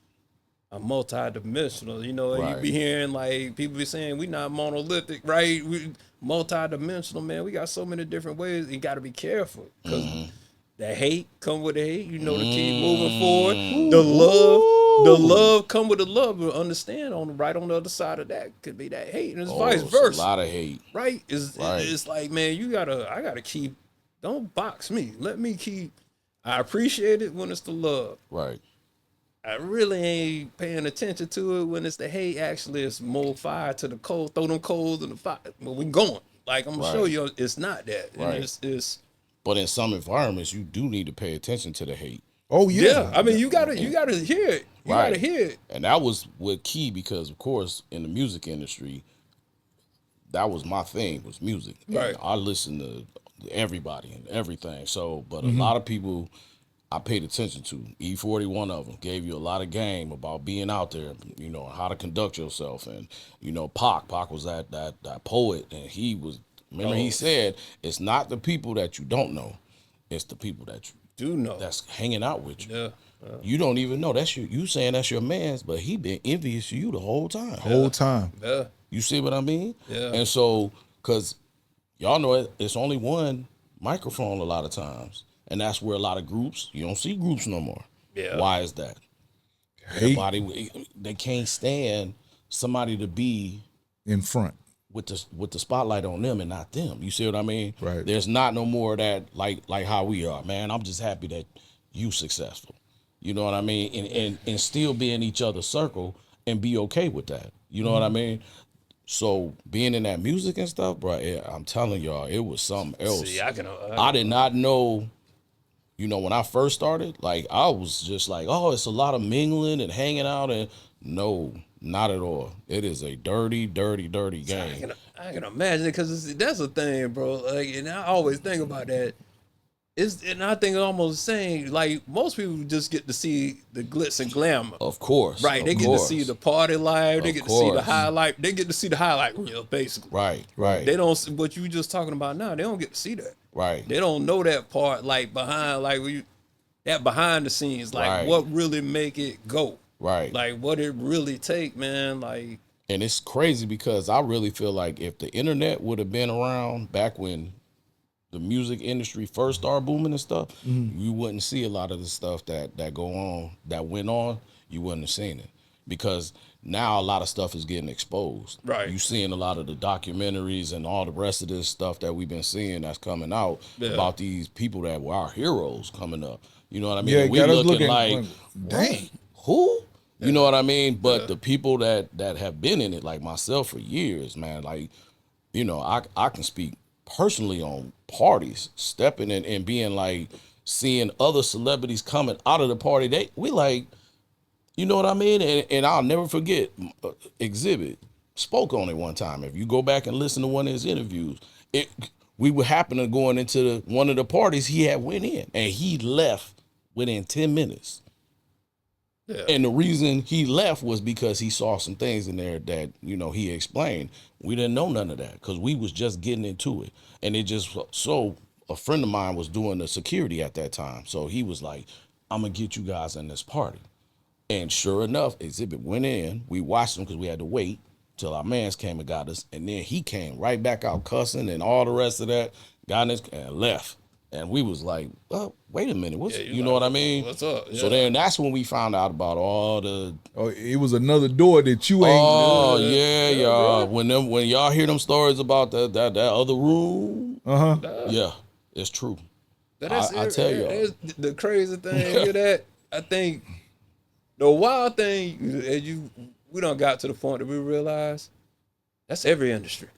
A multi-dimensional, you know, you be hearing like people be saying we not monolithic, right? We multi-dimensional, man. We got so many different ways. You got to be careful because the hate come with the hate, you know, to keep moving forward. The love come with the love. But understand right on the other side of that could be that hate, and it's vice versa. A lot of hate, right? It's like, man, I gotta keep. Don't box me. Let me keep. I appreciate it when it's the love. Right. I really ain't paying attention to it when it's the hate. Actually, it's more fire to the coal. Throw them coals in the fire. But we going. Like, I'm gonna show you, it's not that. Right. And it's. But in some environments, you do need to pay attention to the hate. Oh yeah. I mean, you gotta hear it. You gotta hear it. And that was what key, because of course in the music industry, that was my thing, was music. Right. And I listened to everybody and everything. So, but a lot of people I paid attention to. E40, one of them, gave you a lot of game about being out there, you know, how to conduct yourself. And, you know, Pac was that poet, and he was, remember he said, it's not the people that you don't know, it's the people that you Do know. that's hanging out with you. Yeah. You don't even know that's you saying that's your man's, but he been envious of you the whole time. Whole time. Yeah. You see what I mean? Yeah. And so, cause y'all know it's only one microphone a lot of times, and that's where a lot of groups, you don't see groups no more. Yeah. Why is that? Hate They can't stand somebody to be in front. with the spotlight on them and not them. You see what I mean? Right. There's not no more of that like how we are, man. I'm just happy that you successful. You know what I mean? And still be in each other's circle and be okay with that. You know what I mean? So being in that music and stuff, bro, I'm telling y'all, it was something else. See, I did not know. You know, when I first started, like I was just like, oh, it's a lot of mingling and hanging out, and no, not at all. It is a dirty, dirty, dirty game. I can imagine it because that's a thing, bro. Like, and I always think about that. And I think it's almost the same. Like most people just get to see the glitz and glamour. Of course, Right, they of get course. to see the party life. They Of get to see the course. highlight. They get to see the highlight reel, basically. Right, right, They don't. What you just talking about now, they don't get to see that. right. They don't know that part, like behind, that behind the scenes, like Right. what really make it go, Right. like what it really take, man. Like, And it's crazy because I really feel like if the internet would have been around back when the music industry first started booming and stuff, you wouldn't see a lot of the stuff that went on. You wouldn't have seen it because now a lot of stuff is getting exposed. Right. You seeing a lot of the documentaries and all the rest of this stuff that we've been seeing that's coming out about these people that were our heroes coming up. You know what I mean? Yeah, And we got us looking looking like, dang. who? You know what I mean? But the people that have been in it, like myself for years, man, like, you know, I can speak personally on parties, stepping in and being like, seeing other celebrities coming out of the party. We like, you know what I mean? And I'll never forget, Exhibit spoke on it one time. If you go back and listen to one of his interviews, we were happening to going into one of the parties he had went in, and he left within 10 minutes. yeah, And the reason he left was because he saw some things in there that, you know, he explained. We didn't know none of that because we was just getting into it. And it just, so a friend of mine was doing the security at that time. So he was like, I'm going to get you guys in this party. And sure enough, Exhibit went in. We watched him because we had to wait till our mans came and got us. And then he came right back out cussing and all the rest of that, got in his, and left. And we was like, well, wait a minute. What's, you know what I mean? what's up? So Yeah. then that's when we found out about all the, Oh, it was another door that you ain't. oh yeah, y'all. When y'all hear them stories about that other room, yeah, it's true. I tell y'all. The crazy thing with that, I think the wild thing, we done got to the point that we realize that's every industry.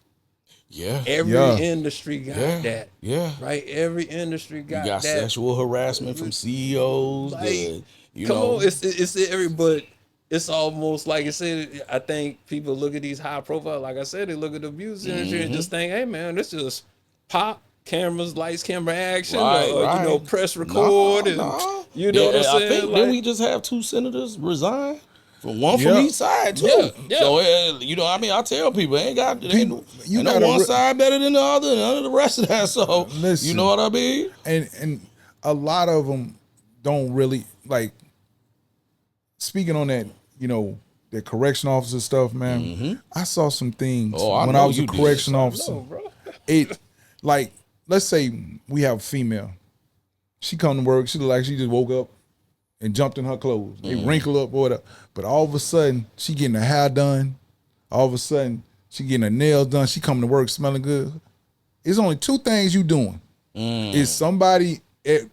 Yeah, Every industry got that. yeah. Right? Every industry You got got that. sexual harassment from CEOs. Like, you Come know, on, it's every, but it's almost like I said. I think people look at these high profile, like I said, they look at the music industry and just think, hey man, this just pop, cameras, lights, camera, action, Right, or, right. you know, press record, and you know what I'm saying. I think Like, didn't we just have 2 senators resign? One from Yeah. each side too. Yeah. So you know, I mean, I tell people, ain't no gotta one side better than the other, and none of the rest of that. So Listen. you know what I mean? And a lot of them don't really like. Speaking on that, you know, the correction officer stuff, man. I saw some things Oh, I when know I was a you did. correction officer. no, bro. It like, let's say we have a female. She come to work. She look like she just woke up and jumped in her clothes. They wrinkle up or whatever. But all of a sudden, she getting her hair done. All of a sudden, she getting her nails done. She coming to work smelling good. It's only 2 things you doing. Is somebody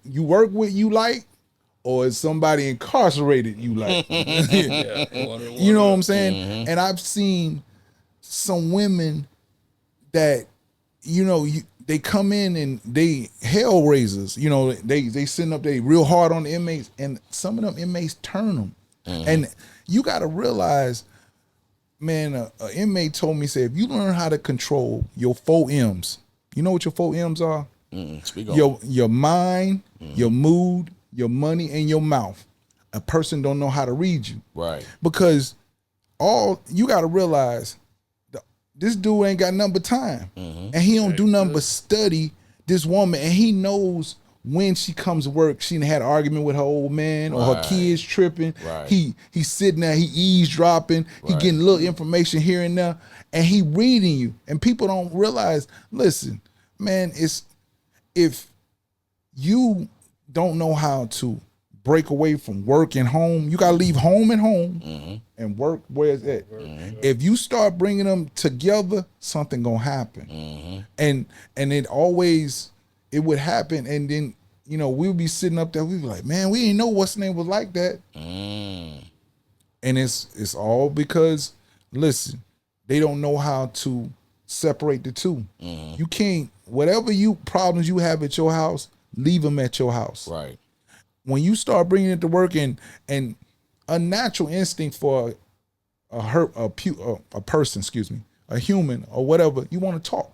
you work with you like, or is somebody incarcerated you like? You know what I'm saying? And I've seen some women that, you know, they come in and they hell raisers. You know, they sitting up there real hard on the inmates, and some of them inmates turn them. And you got to realize, man, an inmate told me, say, if you learn how to control your 4 M's, you know what your 4 M's are? Speak on. Your mind, your mood, your money, and your mouth. A person don't know how to read you. Right. Because all you got to realize, this dude ain't got nothing but time, and he don't do nothing but study this woman, and he knows when she comes to work, she done had an argument with her old man or her kids tripping. Right. He's sitting there, he eavesdropping, he getting little information here and there, and he reading you. And people don't realize, listen, man, it's if you don't know how to break away from work and home, you gotta leave home and home and work where it's at. If you start bringing them together, something gonna happen. And it would happen, and then we'll be sitting up there, we'd be like, man, we didn't know what's name was like that. And it's all because, listen, they don't know how to separate the two. You can't, whatever problems you have at your house, leave them at your house. Right. When you start bringing it to work, and a natural instinct for a person, excuse me, a human or whatever, you want to talk.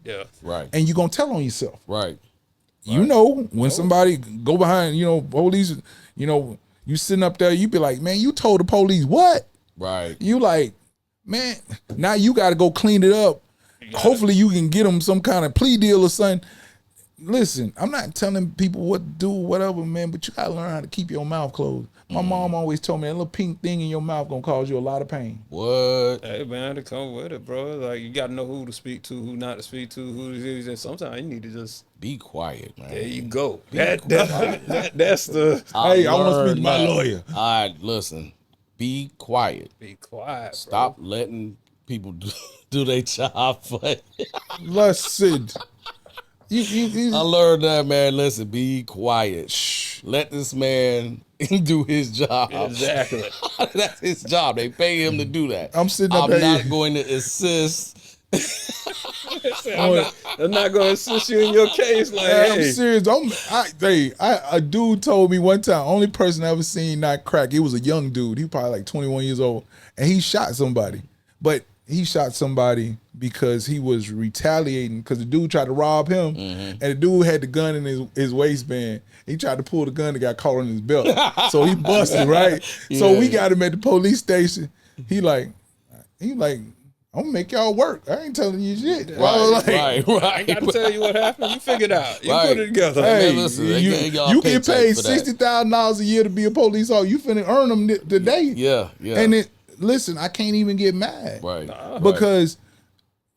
Yeah. Right. And you're going to tell on yourself. Right. When somebody go behind, police, you sitting up there, you be like, man, you told the police what? Right. You like, man, now you got to go clean it up. Hopefully you can get them some kind of plea deal or something. Listen, I'm not telling people what to do, whatever, man, but you got to learn how to keep your mouth closed. My mom always told me that little pink thing in your mouth going to cause you a lot of pain. What? Hey, man, to come with it, bro. Like, you got to know who to speak to, who not to speak to, who to use. And sometimes you need to just Be quiet, man. there you go. That's the Hey, I want to speak learned to my that. lawyer. All right, listen. Be quiet. be quiet. Stop letting people do their job for you. Listen. I learned that, man. Listen, be quiet. Shh. Let this man do his job. Bro. Exactly. That's his job. They pay him to do that. I'm sitting up I'm there. not going to assist. I'm not going to assist you in your case. Like, Hey, I'm hey, serious. A dude told me one time, only person I ever seen not crack, it was a young dude. He probably like 21 years old. And he shot somebody. But he shot somebody because he was retaliating because the dude tried to rob him, and the dude had the gun in his waistband. He tried to pull the gun and got caught on his belt. So he busted, right? So we got him at the police station. He like, I'm gonna make y'all work. I ain't telling you shit. Right. I got to tell you what happened. You figure it out. You Right. put it together. Hey, Man, listen, they gave y'all you get paycheck paid for that. $60,000 a year to be a police officer. You finna earn them today. Yeah. And listen, I can't even get mad. Right. Because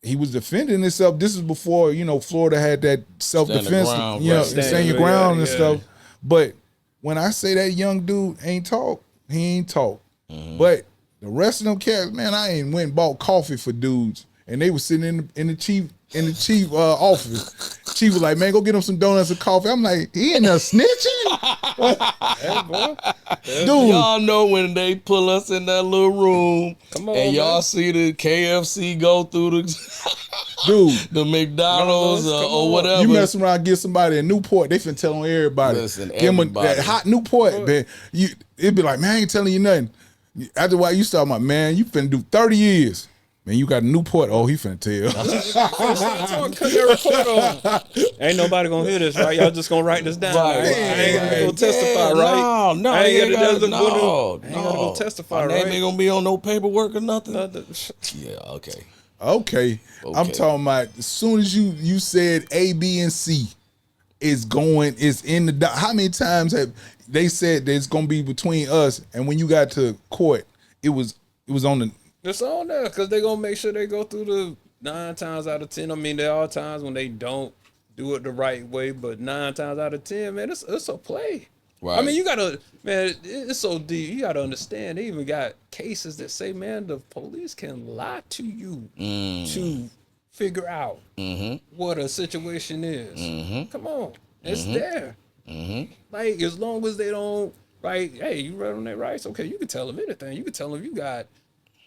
he was defending himself. This is before, Florida had that self-defense, Stand your ground, right. stand your ground and Yeah. stuff. But when I say that young dude ain't talk, he ain't talk. But the rest of them cats, man, I ain't went and bought coffee for dudes. And they was sitting in the chief office. Chief was like, man, go get him some donuts and coffee. I'm like, he in there snitching? Hey, boy. Dude. Y'all know when they pull us in that little room Come on, and y'all man. see the KFC go through the Dude, the McDonald's Come or on. whatever. you mess around, get somebody a Newport, they finna tell on everybody. Listen, Give 'em everybody. that hot Newport, man. It'd be like, man, I ain't telling you nothing. After a while, you start my man, you finna do 30 years. Man, you got a Newport. Oh, he finna tell. Cut that report on. Ain't nobody gonna hear this, right? Y'all just gonna write this down. Right, Right? I ain't gonna go right. testify, Yeah, right? No, I ain't you gotta, ain't gotta, I ain't gotta go testify, My name right? ain't gonna be on no paperwork or nothing. Nothing. Yeah, okay. Okay. I'm Okay. talking about as soon as you said A, B, and C is in the how many times have they said that it's gonna be between us, and when you got to court, it was on the It's on there because they gonna make sure they go through the 9 times out of 10. I mean, there are times when they don't do it the right way, but 9 times out of 10, man, it's a play. Right. I mean, you gotta, man, it's so deep. You gotta understand. They even got cases that say, man, the police can lie to you to figure out what a situation is. Come on, it's there. Like, as long as they don't, right? Hey, you read on their rights? Okay, you can tell them anything. You can tell them you got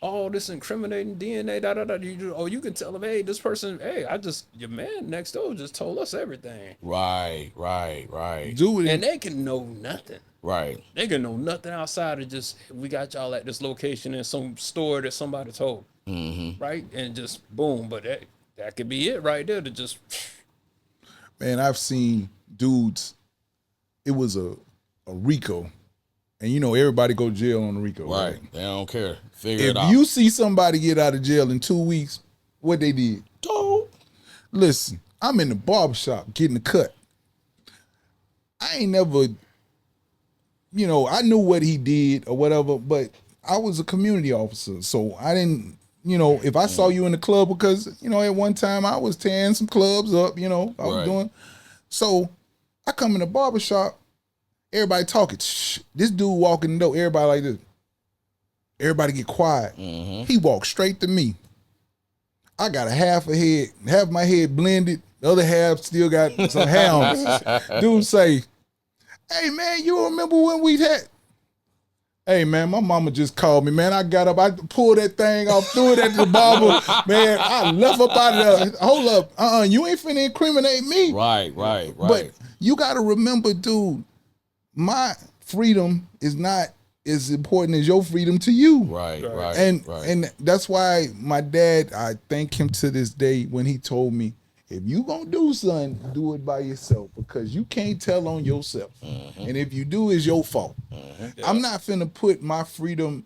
all this incriminating DNA, you can tell them, hey, this person, hey, your man next door just told us everything. Right. do it. And they can know nothing. Right. They can know nothing outside of just, we got y'all at this location in some store that somebody told. Right? And just boom. But that could be it right there to just, Man, I've seen dudes. It was a RICO, and everybody go to jail on the RICO. Right. They don't care. Figure If it out. you see somebody get out of jail in 2 weeks, what they did? Dope. Listen, I'm in the barbershop getting a cut. I ain't never, I knew what he did or whatever, but I was a community officer, so I didn't if I saw you in the club, because, at one time I was tearing some clubs up, I was Right. doing. So I come in the barbershop, everybody talking. Shh, this dude walking the door, everybody like this. Everybody get quiet. He walked straight to me. I got half my head blended. The other half still got some hair on it. Dude say, hey, man, you remember when we had... Hey, man, my mama just called me, man. I got up, I pulled that thing off, threw it at the barber. Man, I left up out of there. Hold up. You ain't finna incriminate me. Right. But you got to remember, dude, my freedom is not as important as your freedom to you. Right. And that's why my dad, I thank him to this day when he told me, if you gonna do something, do it by yourself, because you can't tell on yourself. And if you do, it's your fault. I'm not finna put my freedom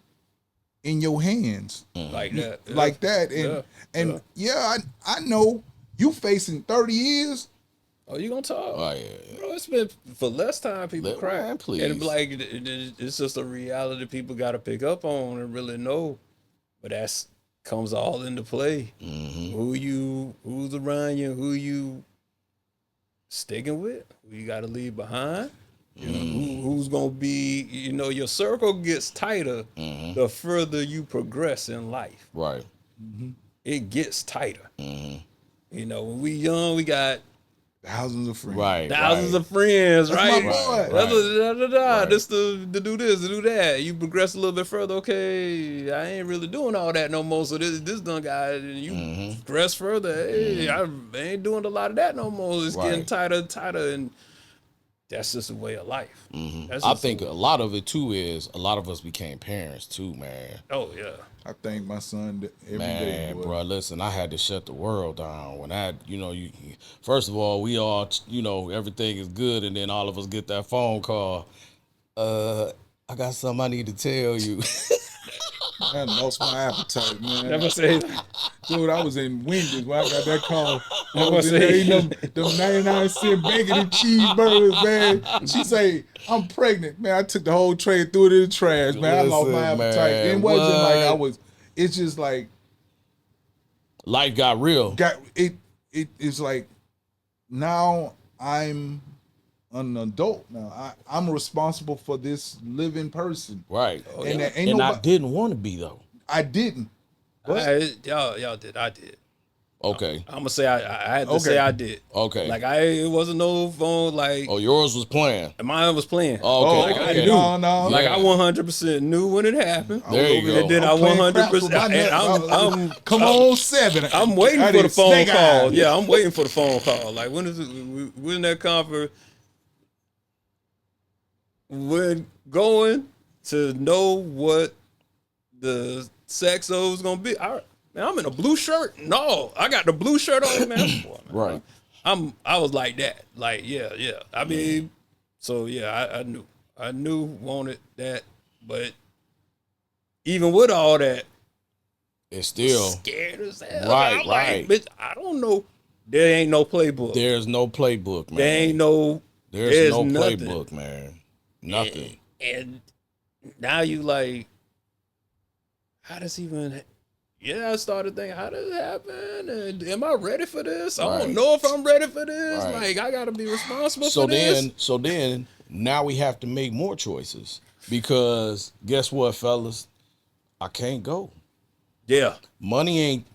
in your hands like that. Yeah. like that. And I know you facing 30 years. Oh, you gonna talk? Oh, yeah. Bro, it's been for less time people cry. Man, please. And like it's just a reality people got to pick up on and really know. But that's comes all into play. Who's around you, who you sticking with, who you got to leave behind. Who's gonna be? Your circle gets tighter the further you progress in life. Right. It gets tighter. When we young, we got Thousands of friends. Right. thousands of friends, That's right? my boy. Right. This to do this, to do that. You progress a little bit further. Okay, I ain't really doing all that no more. So this done guy, you progress further. Hey, I ain't doing a lot of that no more. It's getting tighter, and that's just a way of life. I think a lot of it too is a lot of us became parents too, man. Oh yeah. I thank my son every day. Man, boy. bro, listen, I had to shut the world down when you first of all, we all, everything is good, and then all of us get that phone call. I got something I need to tell you. I lost my appetite, man. Never say that. Dude, I was in Wendy's when I got that call. I Never was in there say eating them 99-cent bacon and cheeseburgers, man. She say, I'm pregnant. Man, I took the whole tray and threw it in the trash, man. I lost my Listen, appetite. man, It wasn't like I what? was, it's just like, Life got real. it's like, now I'm an adult now. I'm responsible for this living person. Right. And that ain't And I nobody, didn't want to be though. I didn't. Y'all did. I did. Okay. I'm gonna say I had to say I did. Okay. Like it wasn't no phone. Like Oh, yours was playing. mine was playing. Oh, okay. Like I okay. knew. No. Like Yeah. I 100% knew when it happened. There you go. And then I'm playing craps with 100%. my And nuts. Come on, 7. I'm waiting I for the did phone snake call. eyes. Yeah, I'm waiting for the phone call. Like when is it? When that conference? We're going to know what the sex of is gonna be. Man, I'm in a blue shirt. No, I got the blue shirt on, man. Boy, man. Right. I was like that. Like, yeah. I mean, so yeah, I knew, wanted that, but even with all that, It's still scared as hell. Right, I'm like, right. bitch, I don't know. There ain't no playbook. there's no playbook, man. There ain't no. There's no nothing. playbook, man. Nothing. And now you like, how does even? Yeah, I started thinking, how does it happen? And am I ready for this? I Right. don't know if I'm ready for this. Right. Like, I got to be responsible So for this. then now we have to make more choices, because guess what, fellas? I can't go. Yeah. Money ain't.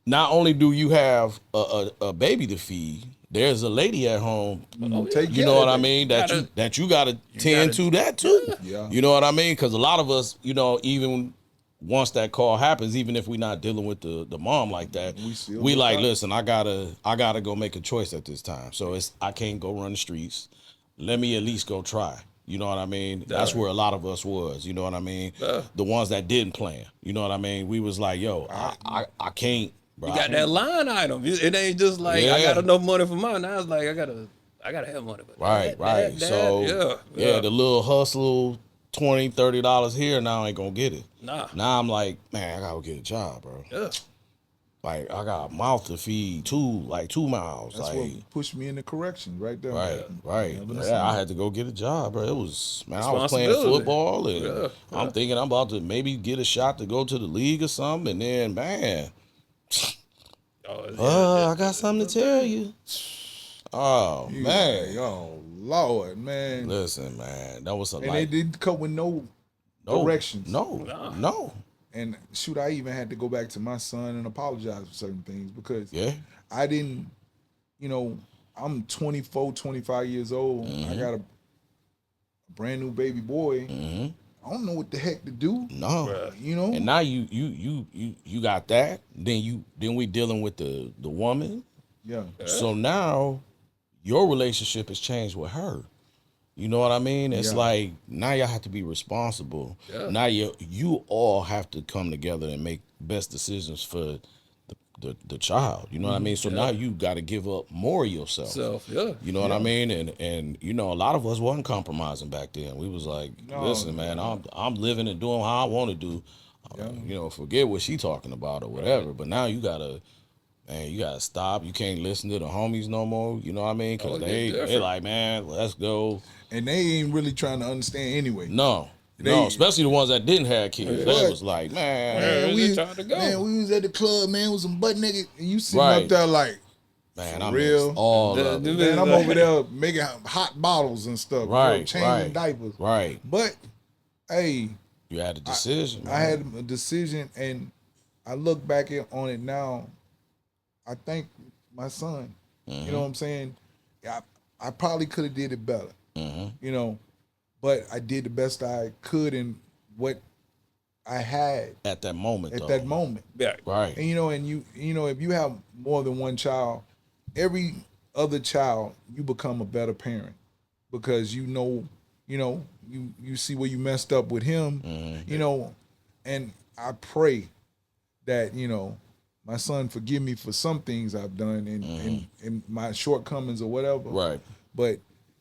Not only do you have a baby to feed, there's a lady at home. Take You care know of what I it. mean? That you gotta tend gotta- to that too. Yeah. You know what I mean? Because a lot of us, even once that call happens, even if we're not dealing with the mom like that, we look like, out. listen, I gotta go make a choice at this time. So I can't go run the streets. Let me at least go try. You know what I mean? That's where a lot of us was. You know what I mean? The ones that didn't plan. You know what I mean? We was like, yo, I can't. Bro, You got that line item. It ain't just like, I got enough money for mine. Now it's like, I gotta have money. But Right. So yeah. the little hustle, $20, $30 here now ain't gonna get it. Nah. Now I'm like, man, I gotta get a job, bro. Yeah. Like I got a mouth to feed, 2 miles. That's like what pushed me into correction right there. right. Never Yeah, I listened. had to go get a job, bro. It was, man, I was playing Responsibility. football and Yeah, I'm thinking I'm about to maybe get a shot to go to the league or something, and then man, Oh yeah. I got something to tell you. Oh You man. like, oh Lord, man. Listen, man, that was a And it like didn't come with no no, directions. Nah. no. And shoot, I even had to go back to my son and apologize for certain things because Yeah. I didn't, you know, I'm 24, 25 years old. I got a brand new baby boy. I don't know what the heck to do, No. Bruh. you know? And now you got that. Then we dealing with the woman. Yeah. So now your relationship has changed with her. You know what I mean? It's Yeah. like now y'all have to be responsible. Yeah. Now you all have to come together and make best decisions for the child. You know what I mean? So now you got to give up more of yourself. So yeah. You know what I Yeah. mean? And you know, a lot of us wasn't compromising back then. We was like, No, listen, man, I'm living and doing how I want to do. You know, forget what she talking about or whatever. But now you gotta, man, you gotta stop. You can't listen to the homies no more. You know what I mean? Because Oh, it get they different. like, man, let's go. And they ain't really trying to understand anyway. No, They- especially the ones that didn't have kids. They What? was like, man, Where Man, is we it time to go? man, we was at the club, man, with some butt nigga, and you sitting Right. up there like, man, for I real? missed all The- of the- it. man, I'm over there making hot bottles and stuff, you know, Right, changing right, diapers. right. But hey, You had a decision. I man. had a decision, and I look back on it now. I thank my son. You know what I'm saying? I probably could have did it better. You know, but I did the best I could in what I had at that moment. at though. that moment. Yeah. Right. And you know, if you have more than one child, every other child you become a better parent because you see where you messed up with him, you know, and I pray that my son forgive me for some things I've done and my shortcomings or whatever. Right. But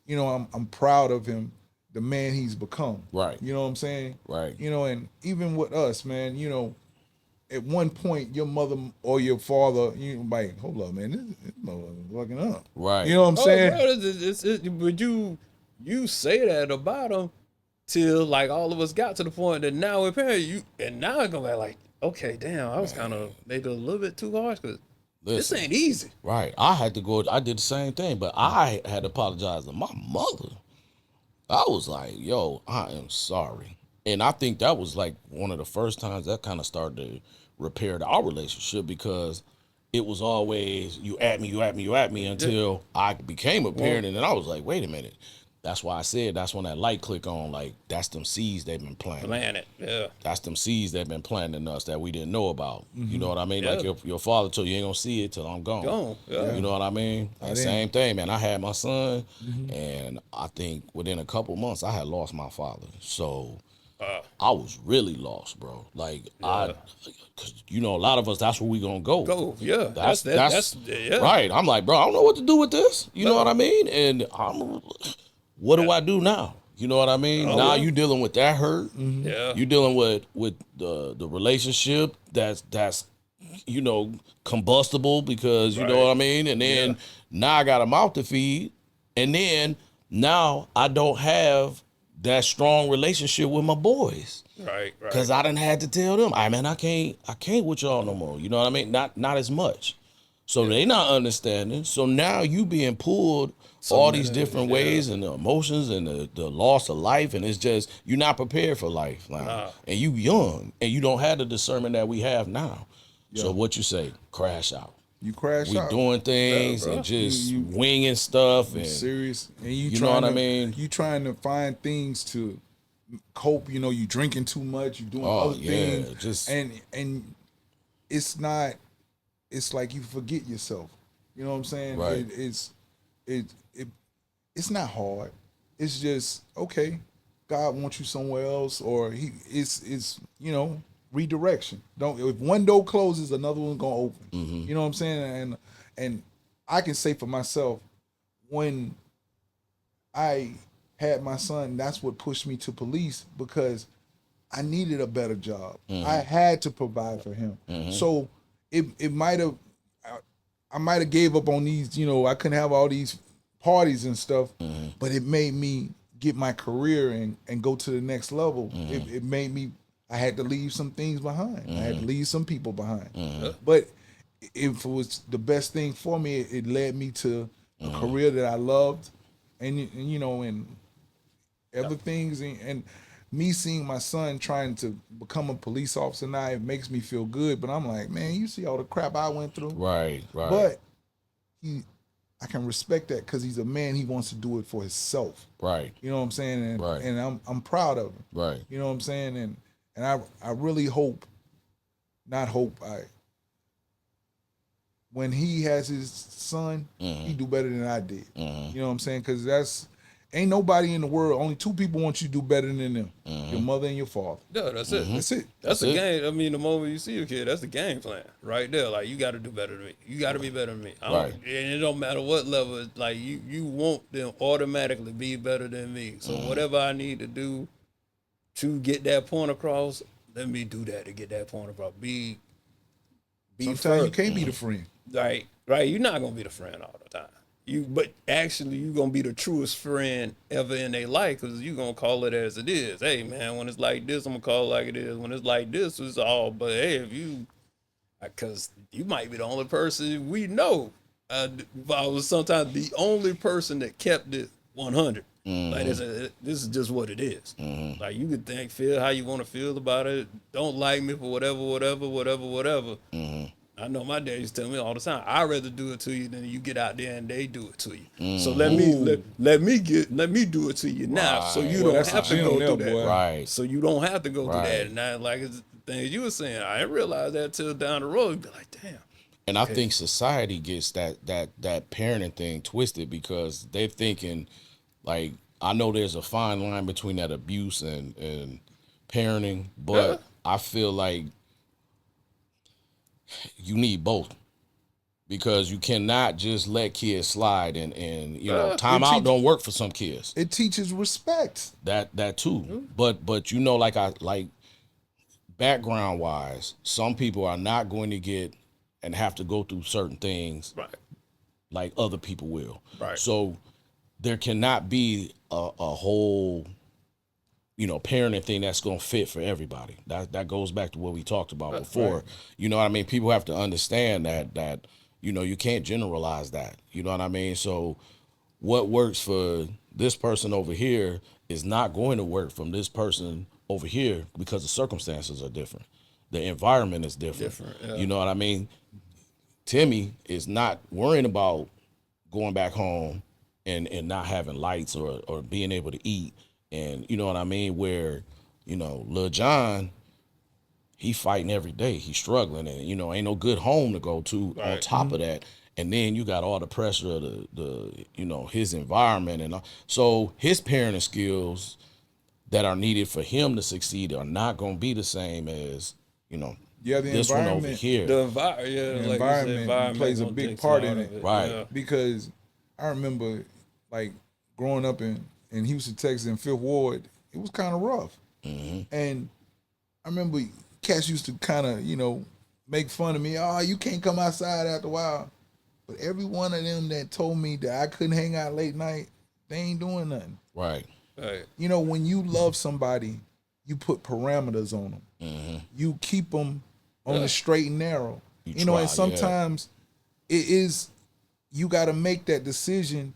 I'm proud of him, the man he's become. Right. You know what I'm saying? Right. And even with us, man, at one point your mother or your father, you like, hold up, man, this motherfucker's fucking up. Right. You know what I'm Oh, saying? bro, but you say that about them till like all of us got to the point that now we're parents. And now I go back like, okay, damn, I was kind of maybe a little bit too harsh because this Listen. ain't easy. Right. I had to go. I did the same thing, but I had to apologize to my mother. I was like, yo, I am sorry. And I think that was like one of the first times that kind of started to repair our relationship because it was always you at me until I became a parent. And then I was like, wait a minute. That's why I said that's when that light click on, like, that's them seeds they've been planting. Planet, yeah. That's them seeds they've been planting in us that we didn't know about. You know what I mean? Yeah. Like your father told you ain't gonna see it till I'm gone. Gone, yeah. You know what I mean? And same thing, man. I had my son, and I think within a couple months I had lost my father. So I was really lost, bro. Like cause a lot of us, that's where we gonna go. Go, yeah. That's yeah. right. I'm like, bro, I don't know what to do with this. You know what I mean? And what do I do now? You know what I mean? Now you dealing with that hurt. Yeah. You dealing with the relationship that's combustible because you know what I mean? And then now I got a mouth to feed. And then now I don't have that strong relationship with my boys. Right. Cause I done had to tell them, I can't with y'all no more. You know what I mean? Not as much. So they not understanding. So now you being pulled all these different ways and the emotions and the loss of life, and it's just you're not prepared for life now. And you young and you don't have the discernment that we have now. So what you say? Crash out. You crash We out. doing things and just winging stuff and serious, and you know what I mean? You trying to find things to cope. You drinking too much. You doing Oh, other yeah, things, just- and it's not. It's like you forget yourself. You know what I'm saying? Right. It's not hard. It's just okay. God wants you somewhere else, or it's redirection. Don't if one door closes, another one's gonna open. You know what I'm saying? And I can say for myself, when I had my son, that's what pushed me to police because I needed a better job. I had to provide for him. So it might have, I might have gave up on these, I couldn't have all these parties and stuff, but it made me get my career and go to the next level. It made me, I had to leave some things behind. I had to leave some people behind. But if it was the best thing for me, it led me to a career that I loved, and other things, and me seeing my son trying to become a police officer now, it makes me feel good. But I'm like, man, you see all the crap I went through, Right. but I can respect that because he's a man. He wants to do it for himself. Right. You know what I'm saying? And, Right. and I'm proud of him. Right. You know what I'm saying? And I really hope, not hope, when he has his son, he do better than I did. You know what I'm saying? Because ain't nobody in the world, only two people want you to do better than them. Your mother and your father. Yeah, that's it. That's it. That's the game. I mean, the moment you see a kid, that's the game plan right there. Like, you got to do better than me. You got to be better than me. Right. And it don't matter what level. It's like you want them automatically be better than me. So whatever I need to do to get that point across, let me do that to get that point across. Be Sometimes first. you can't be the friend. Right. You're not gonna be the friend all the time. But actually, you're gonna be the truest friend ever in their life because you're gonna call it as it is. Hey, man, when it's like this, I'm gonna call it like it is. When it's like this, it's all. But hey, if you, because you might be the only person we know. I was sometimes the only person that kept it 100. Like this is just what it is. Like, you could feel how you want to feel about it. Don't like me for whatever. I know my dad used to tell me all the time, I'd rather do it to you than you get out there and they do it to you. So let me do it to you now, so you don't have to go through that. Right. So you don't have to go through Right. that. And I, like it's the things you were saying, I didn't realize that till down the road. You'd be like, damn. And I think society gets that parenting thing twisted because they're thinking, like, I know there's a fine line between that abuse and parenting, but I feel like you need both because you cannot just let kids slide and time out don't work for some kids. It teaches respect. That too. But like background wise, some people are not going to get and have to go through certain things like other people will. Right. So there cannot be a whole parenting thing that's going to fit for everybody. That goes back to what we talked about before. Right. You know what I mean? People have to understand that you can't generalize that. You know what I mean? So what works for this person over here is not going to work from this person over here because the circumstances are different. The environment is different. Yeah. You know what I mean? Timmy is not worrying about going back home and not having lights or being able to eat. And you know what I mean? Where, Lil John, he fighting every day. He's struggling and, ain't no good home to go to on top of that. And then you got all the pressure of the his environment. And so his parenting skills that are needed for him to succeed are not going to be the same as, The this one over environment, here. The environment plays a big part in it. Right. Yeah. Because I remember, like, growing up in Houston, Texas, in Fifth Ward, it was kind of rough. And I remember cats used to kind of, make fun of me. Oh, you can't come outside after a while. But every one of them that told me that I couldn't hang out late night, they ain't doing nothing. Right. When you love somebody, you put parameters on them. You keep them on the straight and narrow. And sometimes it is, you got to make that decision.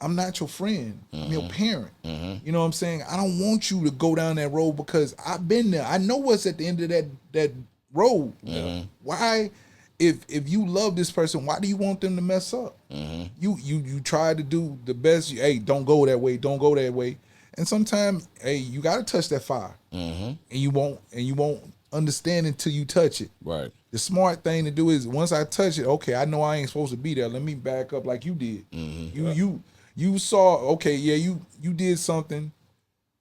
I'm not your friend. I'm your parent. You know what I'm saying? I don't want you to go down that road because I've been there. I know what's at the end of that road. Why, if you love this person, why do you want them to mess up? You try to do the best. Hey, don't go that way. Don't go that way. And sometimes, hey, you got to touch that fire. And you won't understand until you touch it. Right. The smart thing to do is once I touch it, okay, I know I ain't supposed to be there. Let me back up like you did. You saw, okay, yeah, you did something,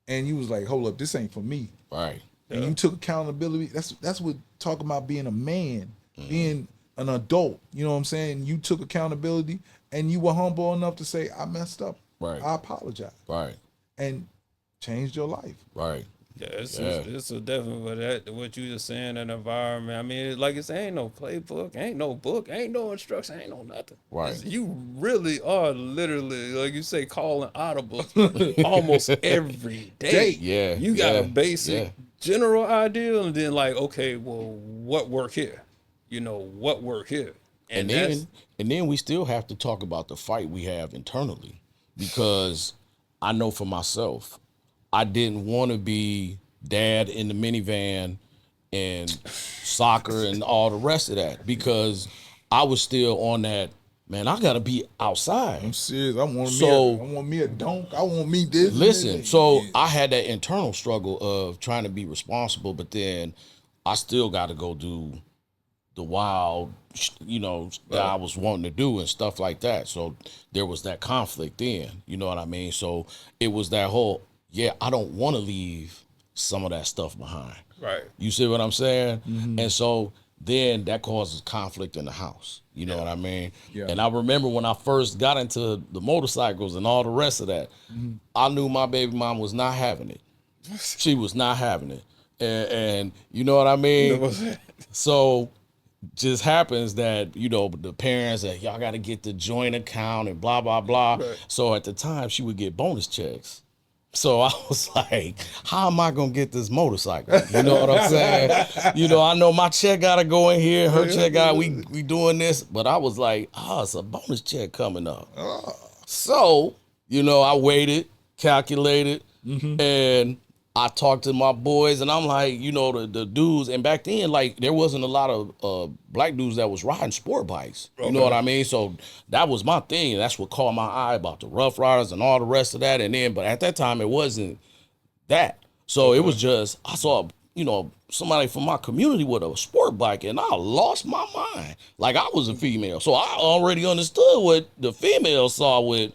and you was like, hold up, this ain't for me. Right. And you took accountability. That's what talking about being a man, being an adult. You know what I'm saying? You took accountability, and you were humble enough to say, I messed up. Right. I apologize. Right. And changed your life. Right. Yeah, Yeah. it's a definitely what you just saying, an environment. I mean, like it's ain't no playbook, ain't no book, ain't no instruction, ain't no nothing. Right. You really are literally, like you say, calling audibles almost every day. Yeah, You got a yeah, basic yeah. general idea, and then like, okay, well, what work here? You know, what work here? And And that's then and then we still have to talk about the fight we have internally, because I know for myself, I didn't want to be dad in the minivan and soccer and all the rest of that, because I was still on that, man, I gotta be outside. I'm serious. I So want me a donk. I want me this. and listen, that. so Yeah. I had that internal struggle of trying to be responsible, but then I still got to go do the wild, that I was wanting to do and stuff like that. So there was that conflict then, you know what I mean? So it was that whole, yeah, I don't want to leave some of that stuff behind. right. You see what I'm saying? And so then that causes conflict in the house. You know what I mean? Yeah. And I remember when I first got into the motorcycles and all the rest of that, I knew my baby mom was not having it. She was not having it. And you know what I mean? So just happens that, the parents that y'all got to get the joint account and blah, blah, blah. Right. So at the time she would get bonus checks. So I was like, how am I going to get this motorcycle? You know what I'm saying? I know my check got to go in here. Her check we doing this. But I was like, it's a bonus check coming up. So, I waited, calculated, and I talked to my boys, and I'm like, the dudes, and back then, like, there wasn't a lot of black dudes that was riding sport bikes. You know what I mean? So that was my thing. That's what caught my eye about the Rough Riders and all the rest of that. And then, but at that time, it wasn't that. So it was just, I saw, somebody from my community with a sport bike, and I lost my mind. Like, I was a female. So I already understood what the females saw with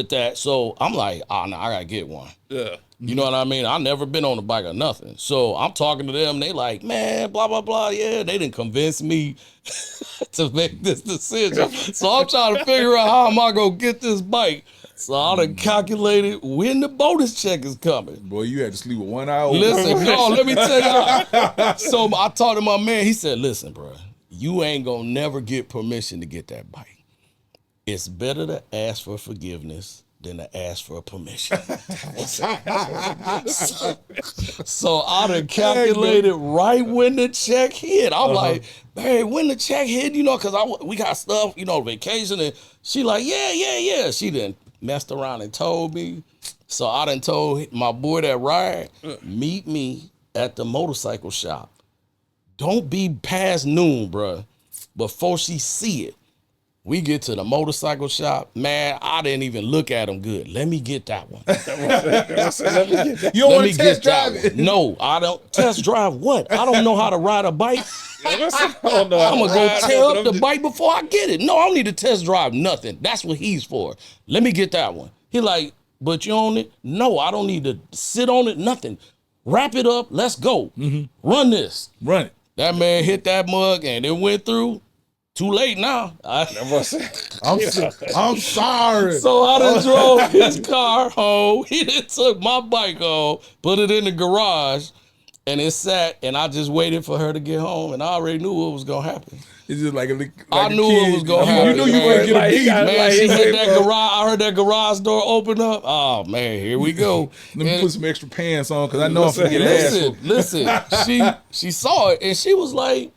that. So I'm like, no, I got to get one. Yeah. You know what I mean? I never been on a bike or nothing. So I'm talking to them. They like, man, blah, blah, blah. Yeah, they didn't convince me to make this decision. So I'm trying to figure out how am I going to get this bike. So I done calculated when the bonus check is coming. Boy, you had to sleep with 1 hour. Listen, no, let me tell you. So I talked to my man. He said, listen, bro, you ain't going to never get permission to get that bike. It's better to ask for forgiveness than to ask for permission. So I done calculated right when the check hit. I'm like, hey, when the check hit, because we got stuff, vacation. And she like, yeah. She done messed around and told me. So I done told my boy that ride, meet me at the motorcycle shop. Don't be past noon, bruh, before she see it. We get to the motorcycle shop, man, I didn't even look at them good. Let me get that one. You don't want to test drive it? No, I don't. Test drive what? I don't know how to ride a bike. I'm going to go tear up the bike before I get it. No, I don't need to test drive nothing. That's what he's for. Let me get that one. He like, but you own it? No, I don't need to sit on it, nothing. Wrap it up, let's go. Run this. Run it. That man hit that mug and it went through. Too late now. I'm sorry. So I done drove his car home. He done took my bike home, put it in the garage, and it sat, and I just waited for her to get home, and I already knew what was going to happen. It's just like I knew it was going to happen. You knew you were going to get a beat. Man, she hit that garage. I heard that garage door open up. Oh, man, here we go. Let me put some extra pants on because I know I'm going to get ass. Listen. She saw it, and she was like,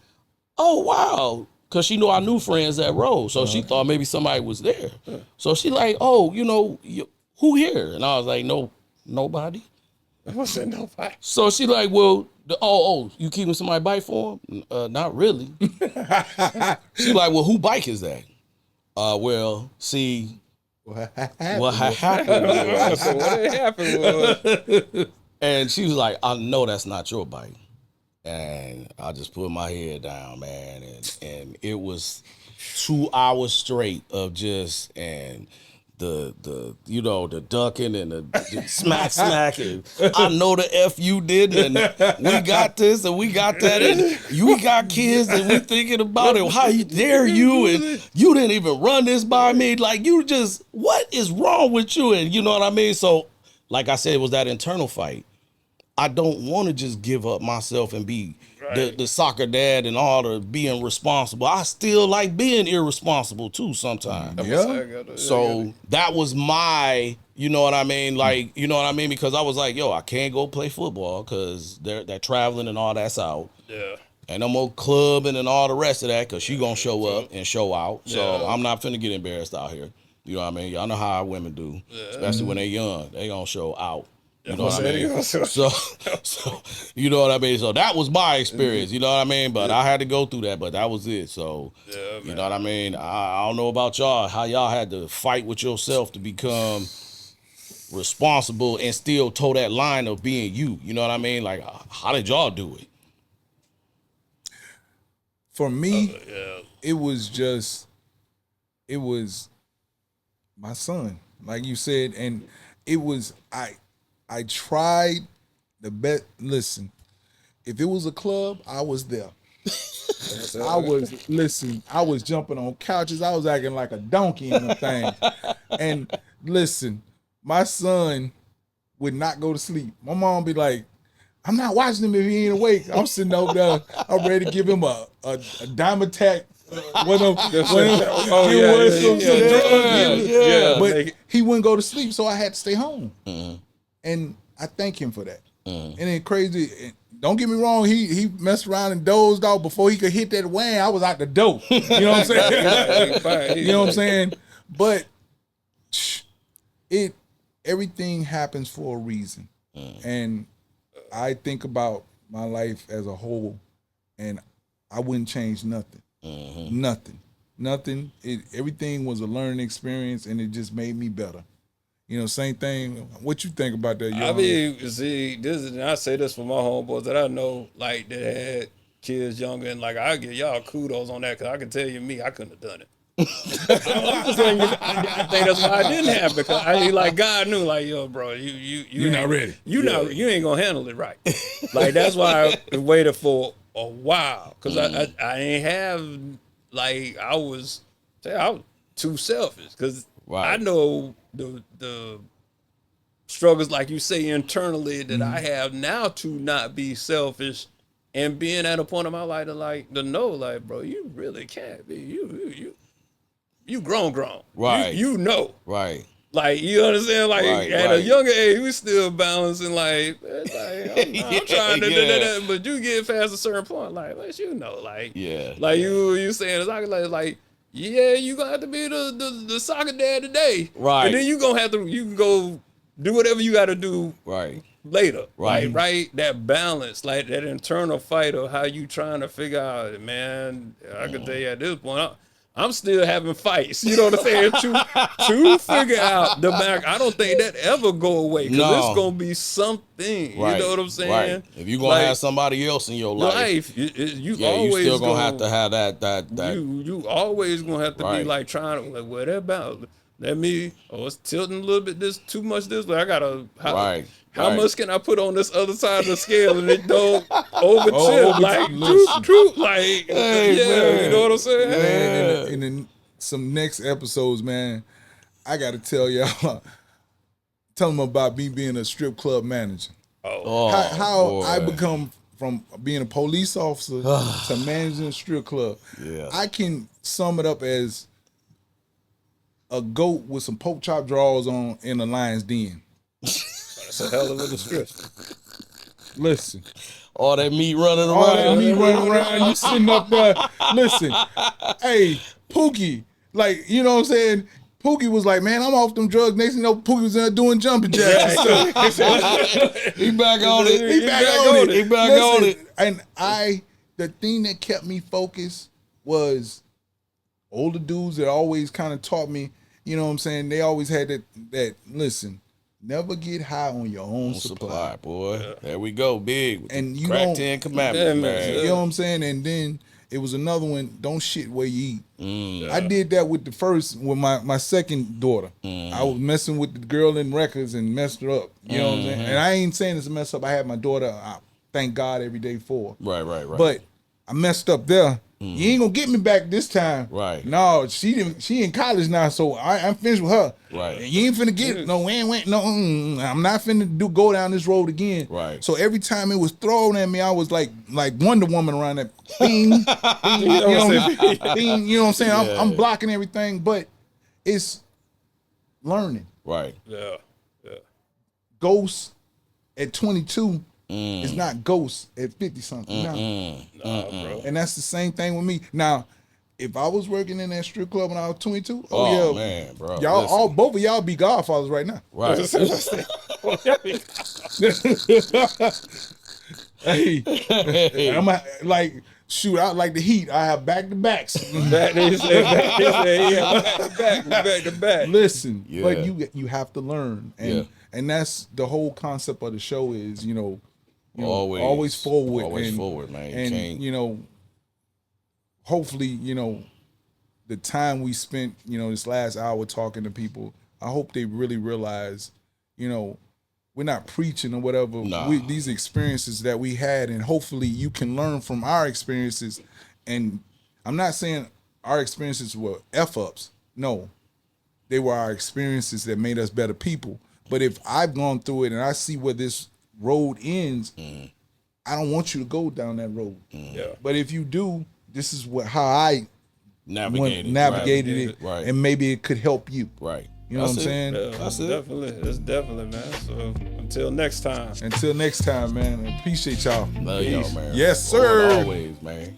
oh, wow. Because she knew I knew friends that rode. So she thought maybe somebody was there. So she like, oh, who here? And I was like, nobody. I said nobody. So she like, well, you keeping somebody's bike for him? Not really. She like, well, who bike is that? Well, see, what happened was, and she was like, I know that's not your bike. And I just put my head down, man, and it was 2 hours straight of just and the ducking and the smack and I know the F you did and we got this and we got that and you got kids and we thinking about it. How dare you and you didn't even run this by me? Like you just what is wrong with you? And you know what I mean? So like I said, it was that internal fight. I don't want to just give up myself and be the soccer dad and all the being responsible. I still like being irresponsible too sometimes. Yeah. So that was my, you know what I mean? Like, you know what I mean? Because I was like, yo, I can't go play football because they're traveling and all that's out. Yeah. And no more clubbing and all the rest of that because she going to show up and show out. So I'm not finna get embarrassed out here. You know what I mean? Y'all know how our women do, especially when they young. They going to show out. You know what I mean? So, you know what I mean? So that was my experience. You know what I mean? But I had to go through that, but that was it. So, you know what I mean? I don't know about y'all, how y'all had to fight with yourself to become responsible and still toe that line of being you. You know what I mean? Like, how did y'all do it? For me, it was my son, like you said, and it was I tried the best. Listen, if it was a club, I was there. I was jumping on couches. I was acting like a donkey in the thing. And listen, my son would not go to sleep. My mom be like, I'm not watching him if he ain't awake. I'm sitting over there. I'm ready to give him a dime attack. But he wouldn't go to sleep, so I had to stay home. And I thank him for that. And then crazy, don't get me wrong, he messed around and dozed off before he could hit that wham. I was out the door. You know what I'm saying? You know what I'm saying? But everything happens for a reason. And I think about my life as a whole, and I wouldn't change nothing. Nothing. Everything was a learning experience, and it just made me better. You know, same thing. What you think about that? I mean, see, I say this for my homeboys that I know, like, that had kids younger, and like, I give y'all kudos on that, because I can tell you, I couldn't have done it. I'm just saying, I think that's why I didn't have, because like, God knew, like, yo, bro, you're not ready. You ain't gonna handle it right. Like, that's why I waited for a while, because I ain't have, like, I was too selfish, because I know the struggles, like you say, internally that I have now to not be selfish, and being at a point in my life to know, like, bro, you really can't be you grown, right? You know, right? Like, you understand? Like, at a younger age, we still balancing, like I'm trying to do that, but you get past a certain point, like, you know, like, you saying it's like. Yeah, you gonna have to be the soccer dad today, right? And then you can go do whatever you got to do, later, right? Right. That balance, like that internal fight of how you trying to figure out, man. I can tell you at this point, I'm still having fights. You know what I'm saying? To figure out the back. I don't think that ever go away, because it's gonna be something. You know what I'm saying? Right. If you gonna have somebody else in your life, you always you still gonna have to have that. You always gonna have to be like trying to, like, what about? It's tilting a little bit too much this way. I gotta how much can I put on this other side of the scale and it don't over tip? Like, true, like, man. You know what I'm saying? Man, in some next episodes, man, I gotta tell y'all, tell them about me being a strip club manager. How I become from being a police officer to managing a strip club. Yeah. I can sum it up as a goat with some pork chop drawers on in a lion's den. That's a hell of a description. Listen. All that meat running around. You sitting up there. Listen. Hey, Pookie. Like, you know what I'm saying? Pookie was like, man, I'm off them drugs. Next thing you know, Pookie was in there doing jumping jacks and stuff. He back on it. He back on it. And the thing that kept me focused was older dudes that always kind of taught me, you know what I'm saying? They always had that listen, never get high on your own supply. Boy. Yeah. There we go, big. And you crack 10 commandments, man. You know what I'm saying? And then it was another one, don't shit where you eat. I did that with my second daughter. I was messing with the girl in records and messed her up. You know what I'm saying? And I ain't saying it's a mess up. I had my daughter, I thank God every day for. Right. But I messed up there. You ain't gonna get me back this time. Right. No, she in college now, so I'm finished with her. Right. You ain't finna get no. I'm not finna go down this road again. Right. So every time it was thrown at me, I was like Wonder Woman around that bing, bing, you know what I'm saying? Bing, you know what I'm saying? Yeah. I'm blocking everything, but it's learning. Right. Yeah. Yeah. Ghost at 22 is not Ghost at 50 something. Nah, bro. And that's the same thing with me. Now, if I was working in that strip club when I was 22, Oh yeah, man, bro. y'all, Listen. both of y'all be godfathers right now. Right. Hey, I'm like, shoot, I like the Heat. I have back to backs. Back to back. Listen, Yeah. but you have to learn, and Yeah. and that's the whole concept of the show is Always forward, Always forward, man. You and can't. Hopefully the time we spent this last hour talking to people, I hope they really realize we're not preaching or whatever. Nah. These experiences that we had, and hopefully you can learn from our experiences. And I'm not saying our experiences were F-ups. No, they were our experiences that made us better people. But if I've gone through it and I see where this road ends, I don't want you to go down that road. Yeah. But if you do, this is how I navigated it, Right. and maybe it could help you. Right. You know what I'm saying? Yeah, That's it. definitely. That's definitely, man. So until next time. Until next time, man. I appreciate y'all. Love y'all, man. Yes, Forward sir. always, man.